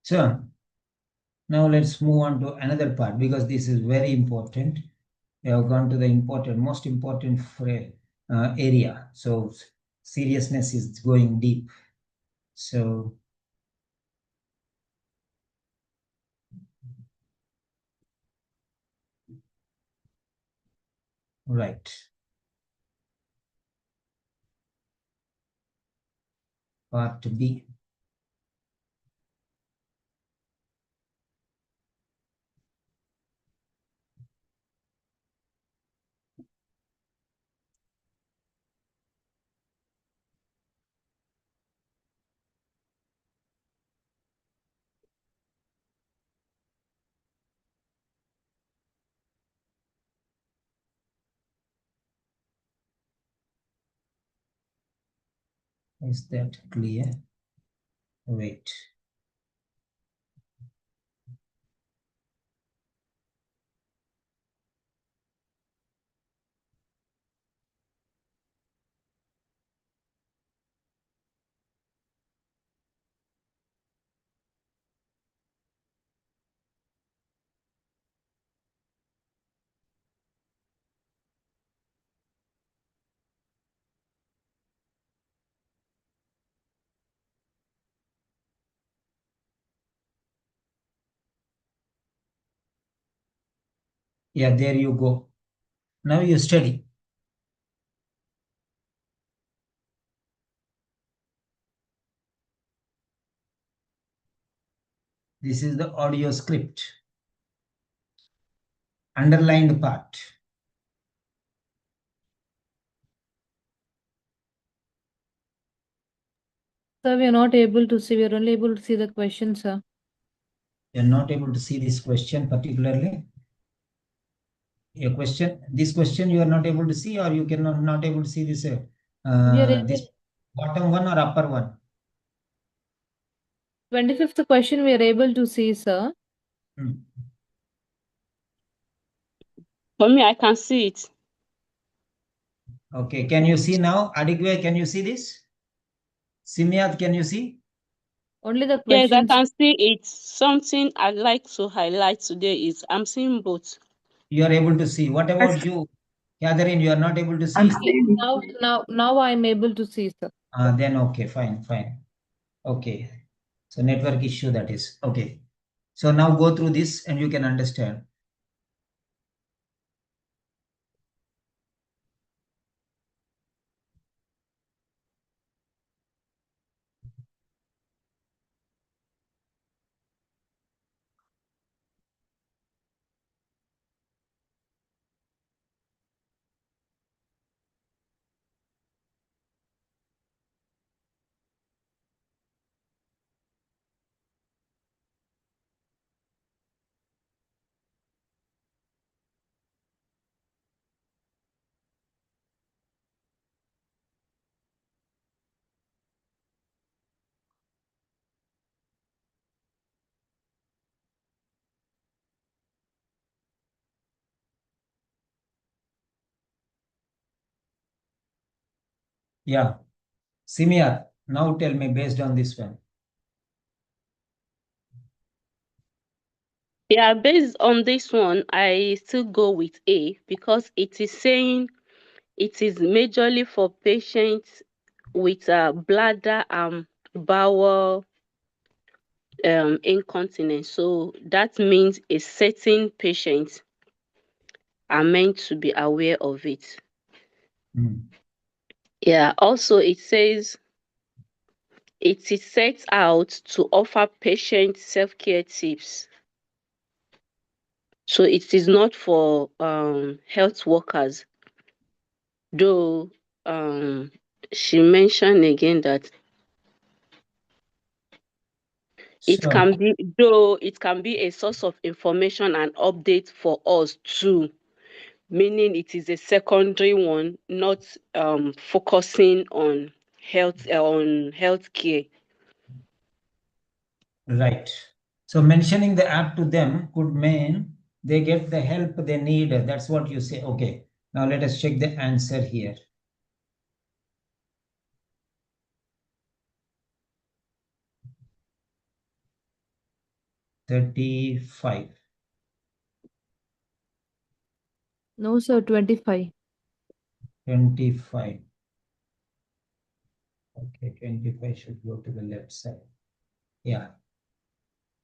So now let's move on to another part, because this is very important. We have gone to the most important area. So seriousness is going deep. So right. Part B. Is that clear? Wait. Yeah, there you go. Now you study. This is the audio script. Underlined part. Sir, we are not able to see. We are only able to see the question, sir. You're not able to see this question particularly. Your question, this question you are not able to see, or you cannot not able to see this this bottom one or upper one. 25th question we are able to see, sir. For me, I can see it. Okay, can you see now? Adigwe, can you see this? Simyat, can you see? Only the Yes, I questions. can see it. Something I'd like to highlight today is I'm seeing both. You are able to see. What about you, Catherine? You are not able to see. Now I'm able to see, sir. Then okay, fine. Okay. So network issue, that is. Okay. So now go through this and you can understand. Yeah. Simyat, now tell me based on this one. Yeah, based on this one, I still go with A because it is saying it is majorly for patients with bladder and bowel incontinence. So that means a certain patient are meant to be aware of it. Yeah, also it says it is set out to offer patient self-care tips. So it is not for health workers. Though she mentioned again that it can be a source of information and update for us too, meaning it is a secondary one, not focusing on healthcare. Right. So mentioning the app to them could mean they get the help they need. That's what you say. Okay. Now let us check the answer here. $35. No, sir, 25. 25. Okay, 25 should go to the left side. Yeah.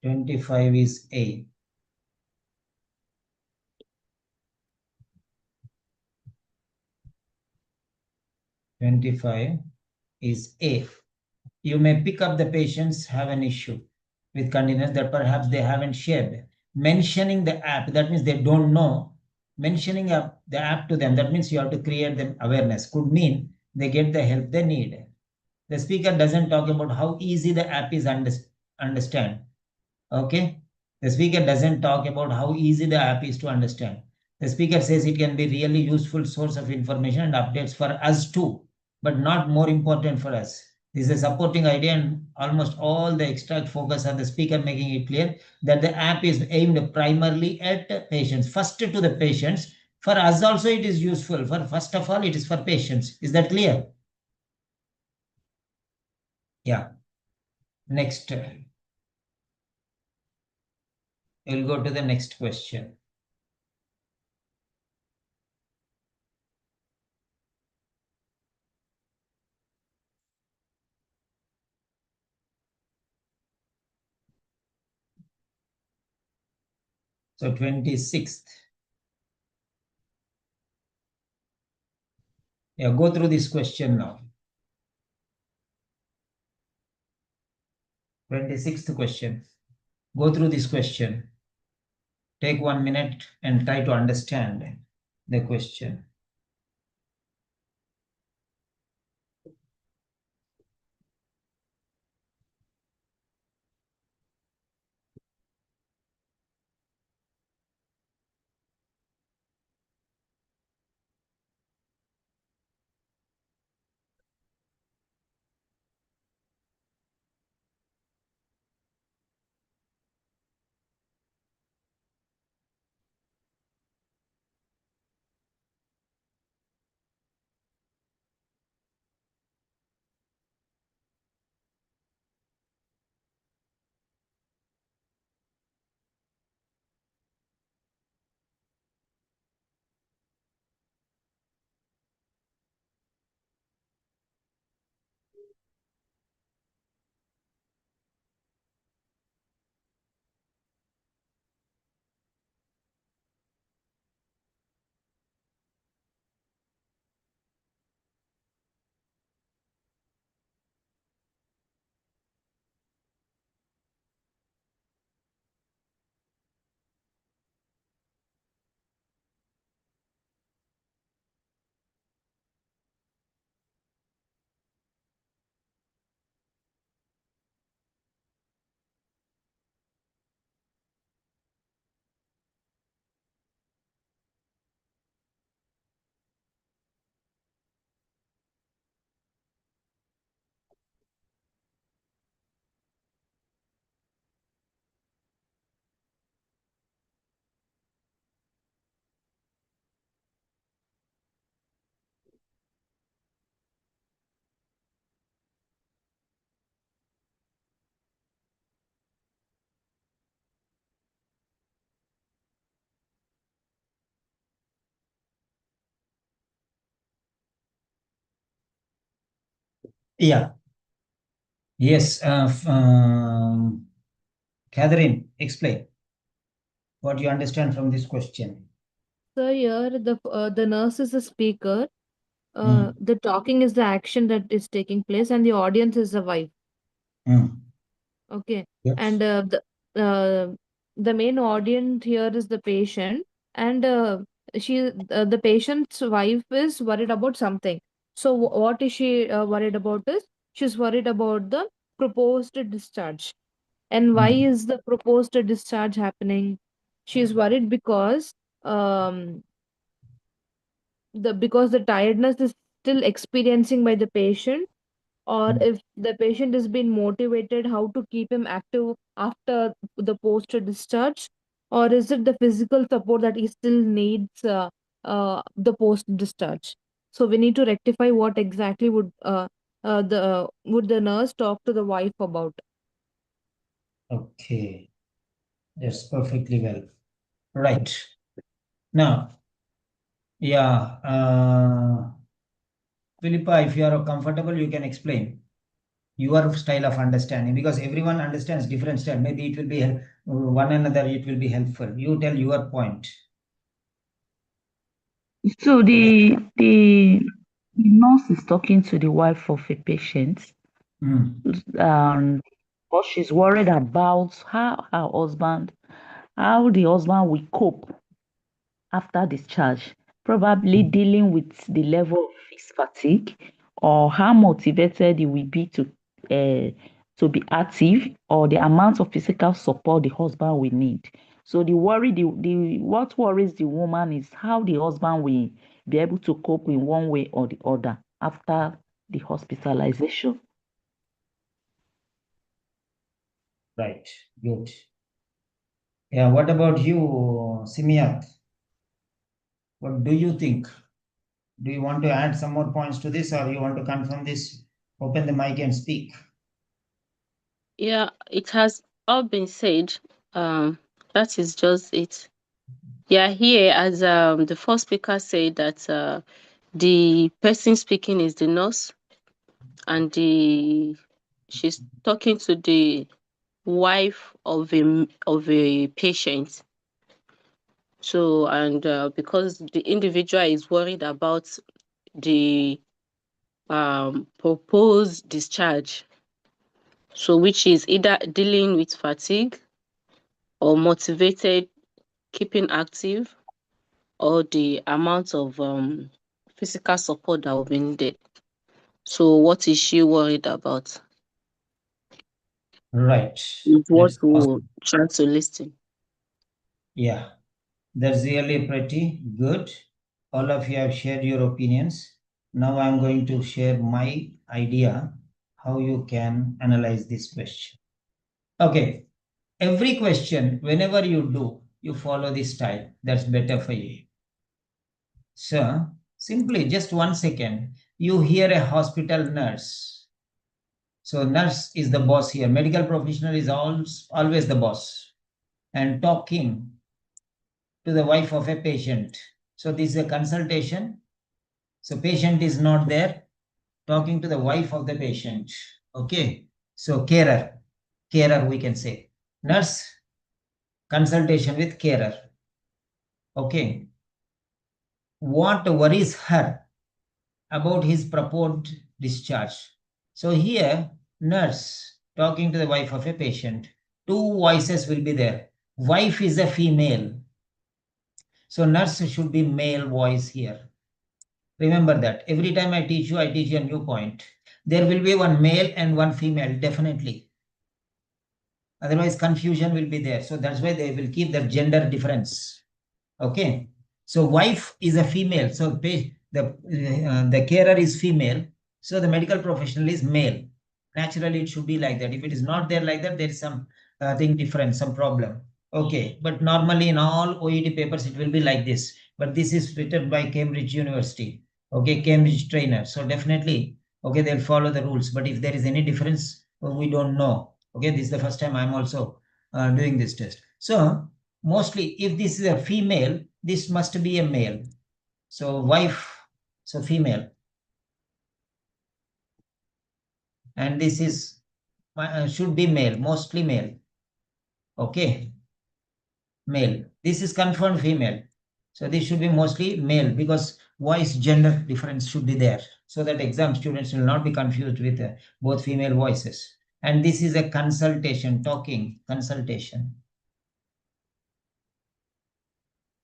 25 is A. $25 is A. You may pick up the patients have an issue with continence that perhaps they haven't shared. Mentioning the app, that means they don't know. Mentioning the app to them, that means you have to create them awareness. Could mean they get the help they need. The speaker doesn't talk about how easy the app is understand. Okay. The speaker doesn't talk about how easy the app is to understand. The speaker says it can be really useful source of information and updates for us too, but not more important for us. This is a supporting idea, and almost all the extract focus on the speaker, making it clear that the app is aimed primarily at patients. First to the patients. For us also it is useful. First of all, it is for patients. Is that clear? Yeah. Next. We'll go to the next question. So 26th. Yeah, go through this question now. 26th question. Go through this question. Take 1 minute and try to understand the question. Yeah. Yes. Catherine, explain what you understand from this question. So here the nurse is the speaker. Mm. The talking is the action that is taking place, and the audience is the wife. Mm. Okay. Yes. And the main audience here is the patient, and the patient's wife is worried about something. So what is she worried about is she's worried about the proposed discharge. And why Mm. is the proposed discharge happening? She's worried because um because the tiredness is still experiencing by the patient, or Mm. if the patient is being motivated how to keep him active after the post discharge, or is it the physical support that he still needs the post discharge. So we need to rectify what exactly would the nurse talk to the wife about. Okay. That's perfectly well. Right. Now, yeah, Philippa, if you are comfortable, you can explain your style of understanding, because everyone understands different style. Maybe it will be one another, it will be helpful. You tell your point. So the nurse is talking to the wife of a patient, because she's worried about how the husband will cope after discharge, probably dealing with the level of his fatigue, or how motivated he will be to be active, or the amount of physical support the husband will need. So the what worries the woman is how the husband will be able to cope in one way or the other after the hospitalization. Right. Good. Yeah. What about you, Simiat? What do you think? Do you want to add some more points to this, or you want to confirm this? Open the mic and speak. Yeah, it has all been said. That is just it. Yeah, here as the first speaker said that the person speaking is the nurse, and she's talking to the wife of a patient. So, and because the individual is worried about the proposed discharge. So which is either dealing with fatigue or motivated, keeping active, or the amount of physical support that will be needed. So what is she worried about? Right. Is what That's we'll awesome. try to listen. Yeah, that's really pretty good. All of you have shared your opinions. Now I'm going to share my idea how you can analyze this question. Okay, every question, whenever you do, you follow this style. That's better for you. So simply just 1 second, you hear a hospital nurse. So nurse is the boss here. Medical professional is always the boss and talking to the wife of a patient. So this is a consultation. So patient is not there, talking to the wife of the patient. Okay. So carer we can say. Nurse, consultation with carer. Okay. What worries her about his proposed discharge? So here, nurse talking to the wife of a patient. Two voices will be there. Wife is a female. So nurse should be male voice here. Remember that. Every time I teach you a new point. There will be one male and one female, definitely. Otherwise, confusion will be there. So that's why they will keep the gender difference. Okay. So wife is a female. So the carer is female. So the medical professional is male. Naturally, it should be like that. If it is not there like that, there is some thing different, some problem. Okay. But normally in all OET papers, it will be like this. But this is written by Cambridge University. Okay. Cambridge trainer. So definitely, okay, they'll follow the rules. But if there is any difference, we don't know. Okay. This is the first time I'm also doing this test. So mostly if this is a female, this must be a male. So wife, so female. And this is should be male, mostly male. Okay. Male. This is confirmed female. So this should be mostly male because voice gender difference should be there. So that exam students will not be confused with both female voices. And this is a consultation, talking, consultation.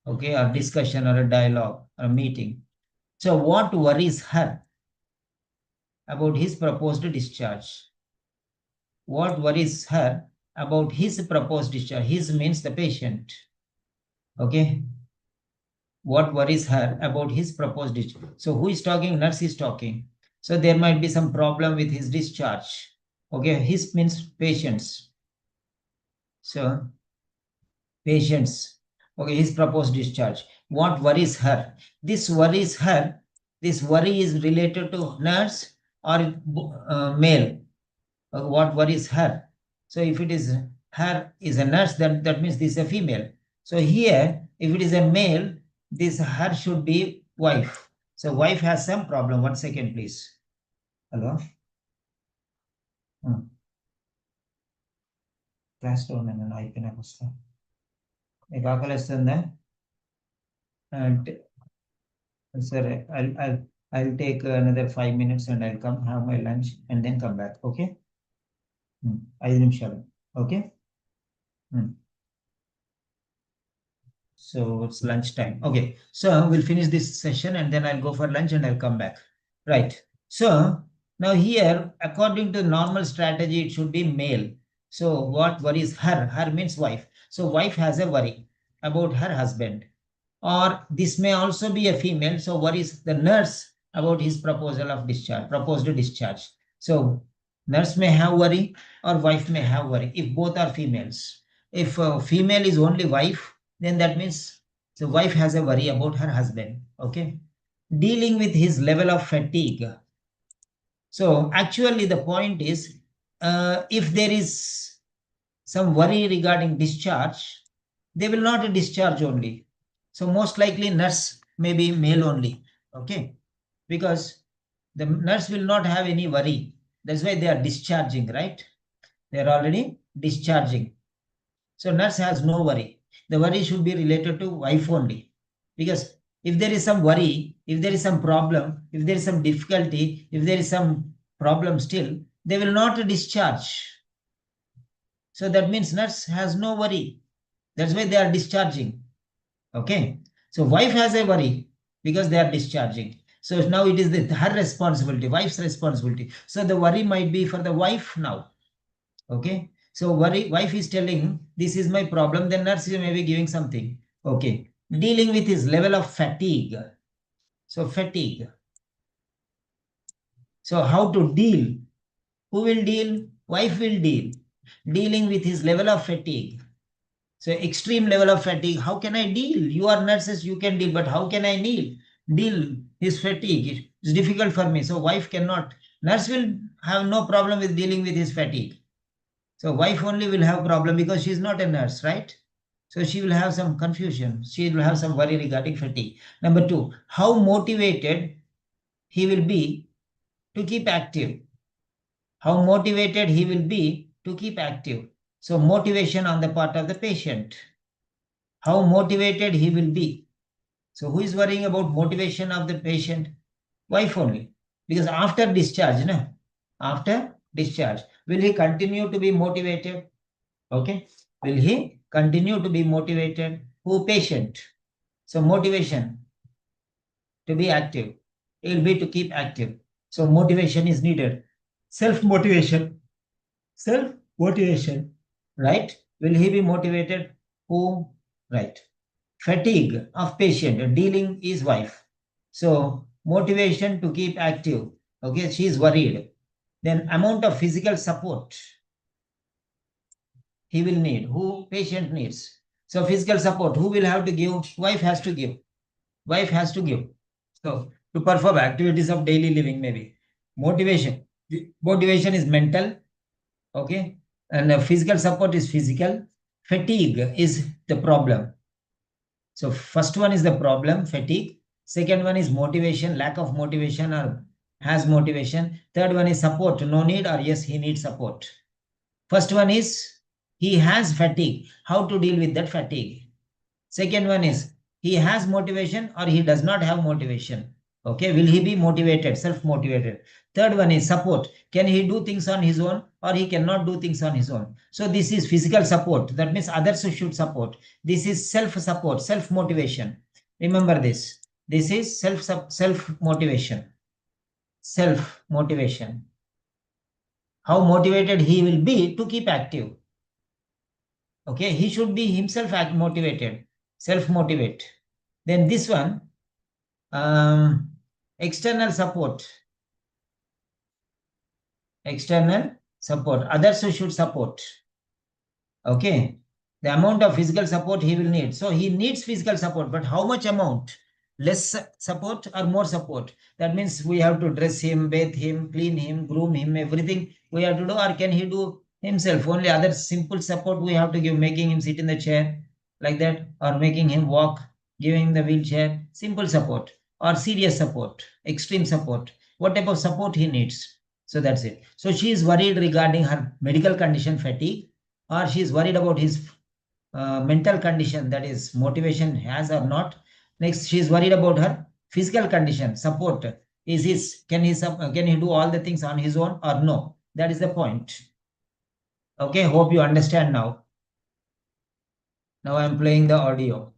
Okay, or discussion or a dialogue or a meeting. So what worries her about his proposed discharge? What worries her about his proposed discharge? His means the patient. Okay. What worries her about his proposed discharge? So who is talking? Nurse is talking. So there might be some problem with his discharge. Okay, his means patients. So patients. Okay, his proposed discharge. What worries her? This worries her. This worry is related to nurse or male. What worries her? So if it is her is a nurse, then that means this is a female. So here, if it is a male, this her should be wife. So wife has some problem. 1 second, please. Hello. Class down and I can understand. And sir, I'll take another 5 minutes and I'll come have my lunch and then come back. Okay. 5 నిమిషాలు. Okay. So it's lunchtime. Okay. So we'll finish this session and then I'll go for lunch and I'll come back. Right. So now here, according to normal strategy, it should be male. So what worries her? Her means wife. So wife has a worry about her husband. Or this may also be a female. So worries the nurse about his proposal of discharge, proposed discharge. So nurse may have worry or wife may have worry if both are females. If female is only wife, then that means the wife has a worry about her husband. Okay. Dealing with his level of fatigue. So actually the point is, if there is some worry regarding discharge, they will not discharge only. So most likely nurse may be male only. Okay. Because the nurse will not have any worry. That's why they are discharging, right? They are already discharging. So nurse has no worry. The worry should be related to wife only. Because if there is some worry, if there is some problem, if there is some difficulty, if there is some problem still, they will not discharge. So that means nurse has no worry. That's why they are discharging. Okay. So wife has a worry because they are discharging. So now it is her responsibility, wife's responsibility. So the worry might be for the wife now. Okay. So wife is telling, this is my problem. Then nurse is maybe giving something. Okay. Dealing with his level of fatigue. So fatigue. So how to deal? Who will deal? Wife will deal. Dealing with his level of fatigue. So extreme level of fatigue. How can I deal? You are nurses, you can deal, but how can I deal his fatigue? It's difficult for me. So wife cannot. Nurse will have no problem with dealing with his fatigue. So wife only will have problem because she is not a nurse, right? So she will have some confusion. She will have some worry regarding fatigue. Number 2, how motivated he will be to keep active. How motivated he will be to keep active. So motivation on the part of the patient. How motivated he will be. So who is worrying about motivation of the patient? Wife only. Because after discharge, after discharge, will he continue to be motivated? Okay. Will he continue to be motivated? Who? Patient. So motivation to be active. It will be to keep active. So motivation is needed. Self-motivation. Self-motivation. Right? Will he be motivated? Who? Right. Fatigue of patient. Dealing is wife. So motivation to keep active. Okay, she is worried. Then amount of physical support he will need. Who? Patient needs. So physical support, who will have to give? Wife has to give. Wife has to give. So to perform activities of daily living, maybe. Motivation. Motivation is mental. Okay. And physical support is physical. Fatigue is the problem. So first one is the problem, fatigue. Second one is motivation, lack of motivation or has motivation. Third one is support, no need or yes, he needs support. First one is he has fatigue. How to deal with that fatigue? Second one is he has motivation or he does not have motivation. Okay, will he be motivated, self-motivated? Third one is support. Can he do things on his own or he cannot do things on his own? So this is physical support. That means others should support. This is self-support, self-motivation. Remember this. This is self-motivation. Self-motivation. How motivated he will be to keep active. Okay, he should be himself motivated, self-motivate. Then this one, external support. External support. Others should support. Okay. The amount of physical support he will need. So he needs physical support, but how much amount? Less support or more support? That means we have to dress him, bathe him, clean him, groom him, everything we have to do, or can he do himself? Only other simple support we have to give, making him sit in the chair like that, or making him walk, giving him the wheelchair. Simple support or serious support, extreme support. What type of support he needs? So that's it. So she is worried regarding her medical condition, fatigue, or she is worried about his mental condition, that is motivation has or not. Next, she is worried about her physical condition, support. Can he do all the things on his own or no? That is the point. Okay, hope you understand now. Now I am playing the audio.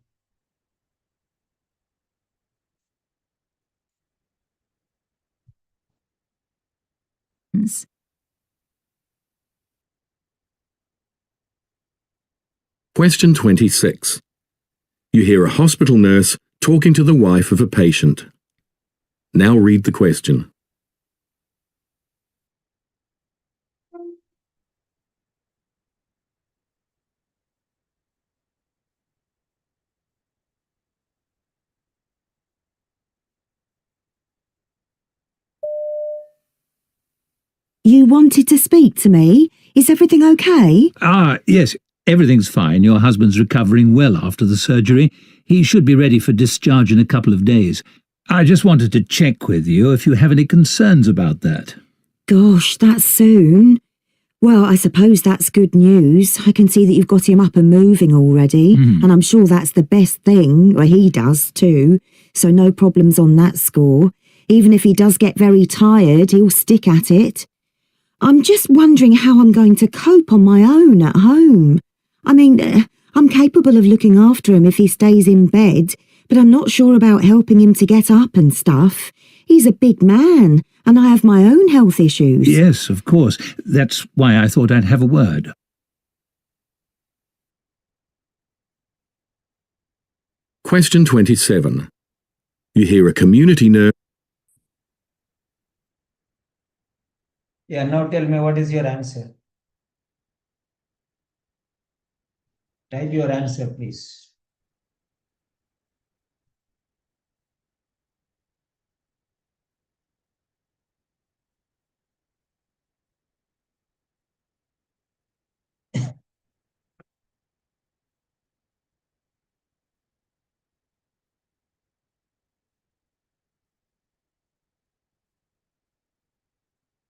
Question 26. You hear a hospital nurse talking to the wife of a patient. Now read the question. You wanted to speak to me? Is everything okay? Yes, everything's fine. Your husband's recovering well after the surgery. He should be ready for discharge in a couple of days. I just wanted to check with you if you have any concerns about that. Gosh, that's soon. Well, I suppose that's good news. I can see that you've got him up and moving already, and I'm sure that's the best thing. Well, he does too, so no problems on that score. Even if he does get very tired, he'll stick at it. I'm just wondering how I'm going to cope on my own at home. I mean, I'm capable of looking after him if he stays in bed, but I'm not sure about helping him to get up and stuff. He's a big man, and I have my own health issues. Yes, of course. That's why I thought I'd have a word. Question 27. You hear a community nurse. Yeah, now tell me what is your answer. Type your answer, please.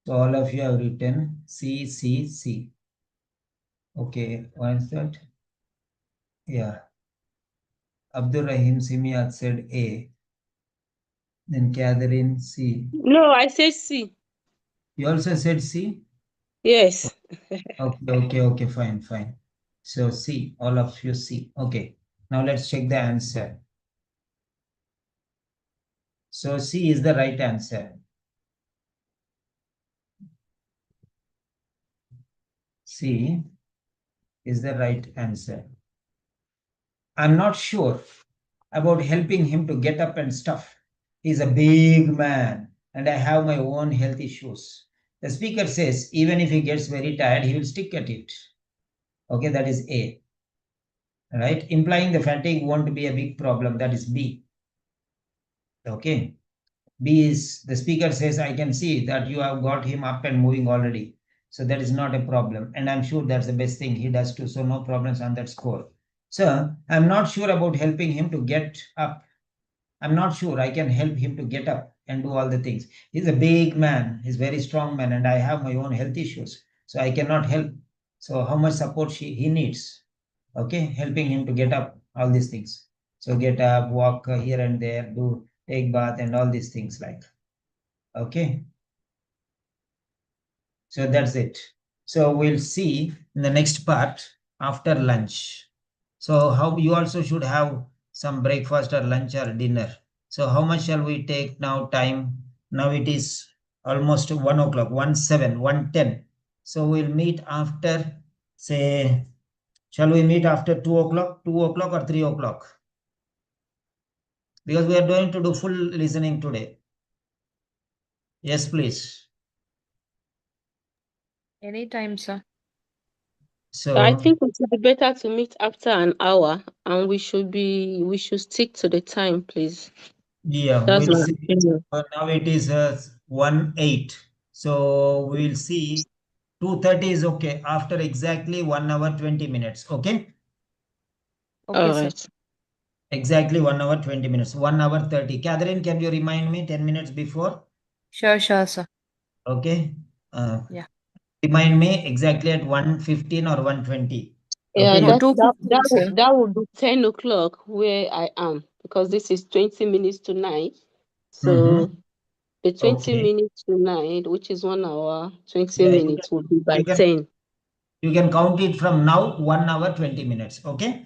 So all of you have written C, C, C. Okay, what is that? Yeah. Abdul Rahim Simiat said A. Then Catherine C. No, I said C. You also said C? Yes. Okay, fine. So C, all of you C. Okay, now let's check the answer. So C is the right answer. C is the right answer. I'm not sure about helping him to get up and stuff. He's a big man and I have my own health issues. The speaker says, even if he gets very tired, he will stick at it. Okay, that is A. Right? Implying the fatigue won't be a big problem. That is B. Okay. B is, the speaker says, I can see that you have got him up and moving already. So that is not a problem. And I'm sure that's the best thing he does too. So no problems on that score. So I'm not sure about helping him to get up. I'm not sure I can help him to get up and do all the things. He's a big man. He's a very strong man. And I have my own health issues. So I cannot help. So how much support he needs. Okay. Helping him to get up, all these things. So get up, walk here and there, take bath and all these things like. Okay. So that's it. So we'll see in the next part after lunch. So how you also should have some breakfast or lunch or dinner. So how much shall we take now time? Now it is almost 1 o'clock, 1:07, 1:10. So we'll meet after, say, shall we meet after 2 o'clock, 2 o'clock or 3 o'clock? Because we are going to do full listening today. Yes, please. Anytime, sir. So I think it would be better to meet after an hour, and we should stick to the time, please. yeah, That's we'll my see. opinion. Now it is 1:08. So we'll see. 2:30 is okay. After exactly 1 hour 20 minutes. Okay. Okay, All sir. right. Exactly 1 hour 20 minutes. 1 hour 30. Catherine, can you remind me 10 minutes before? Sure, sir. Okay. Yeah. Remind me exactly at 1:15 or 1:20. Yeah, Okay. No, 2:15, sir. that would be 10 o'clock where I am, because this is 20 minutes to 9. So the 20 Okay. minutes to 9, which is 1 hour, 20 Yeah, minutes would be by 10. You can count it from now 1 hour 20 minutes. Okay.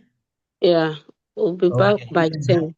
Yeah, we'll be back Okay. by 10.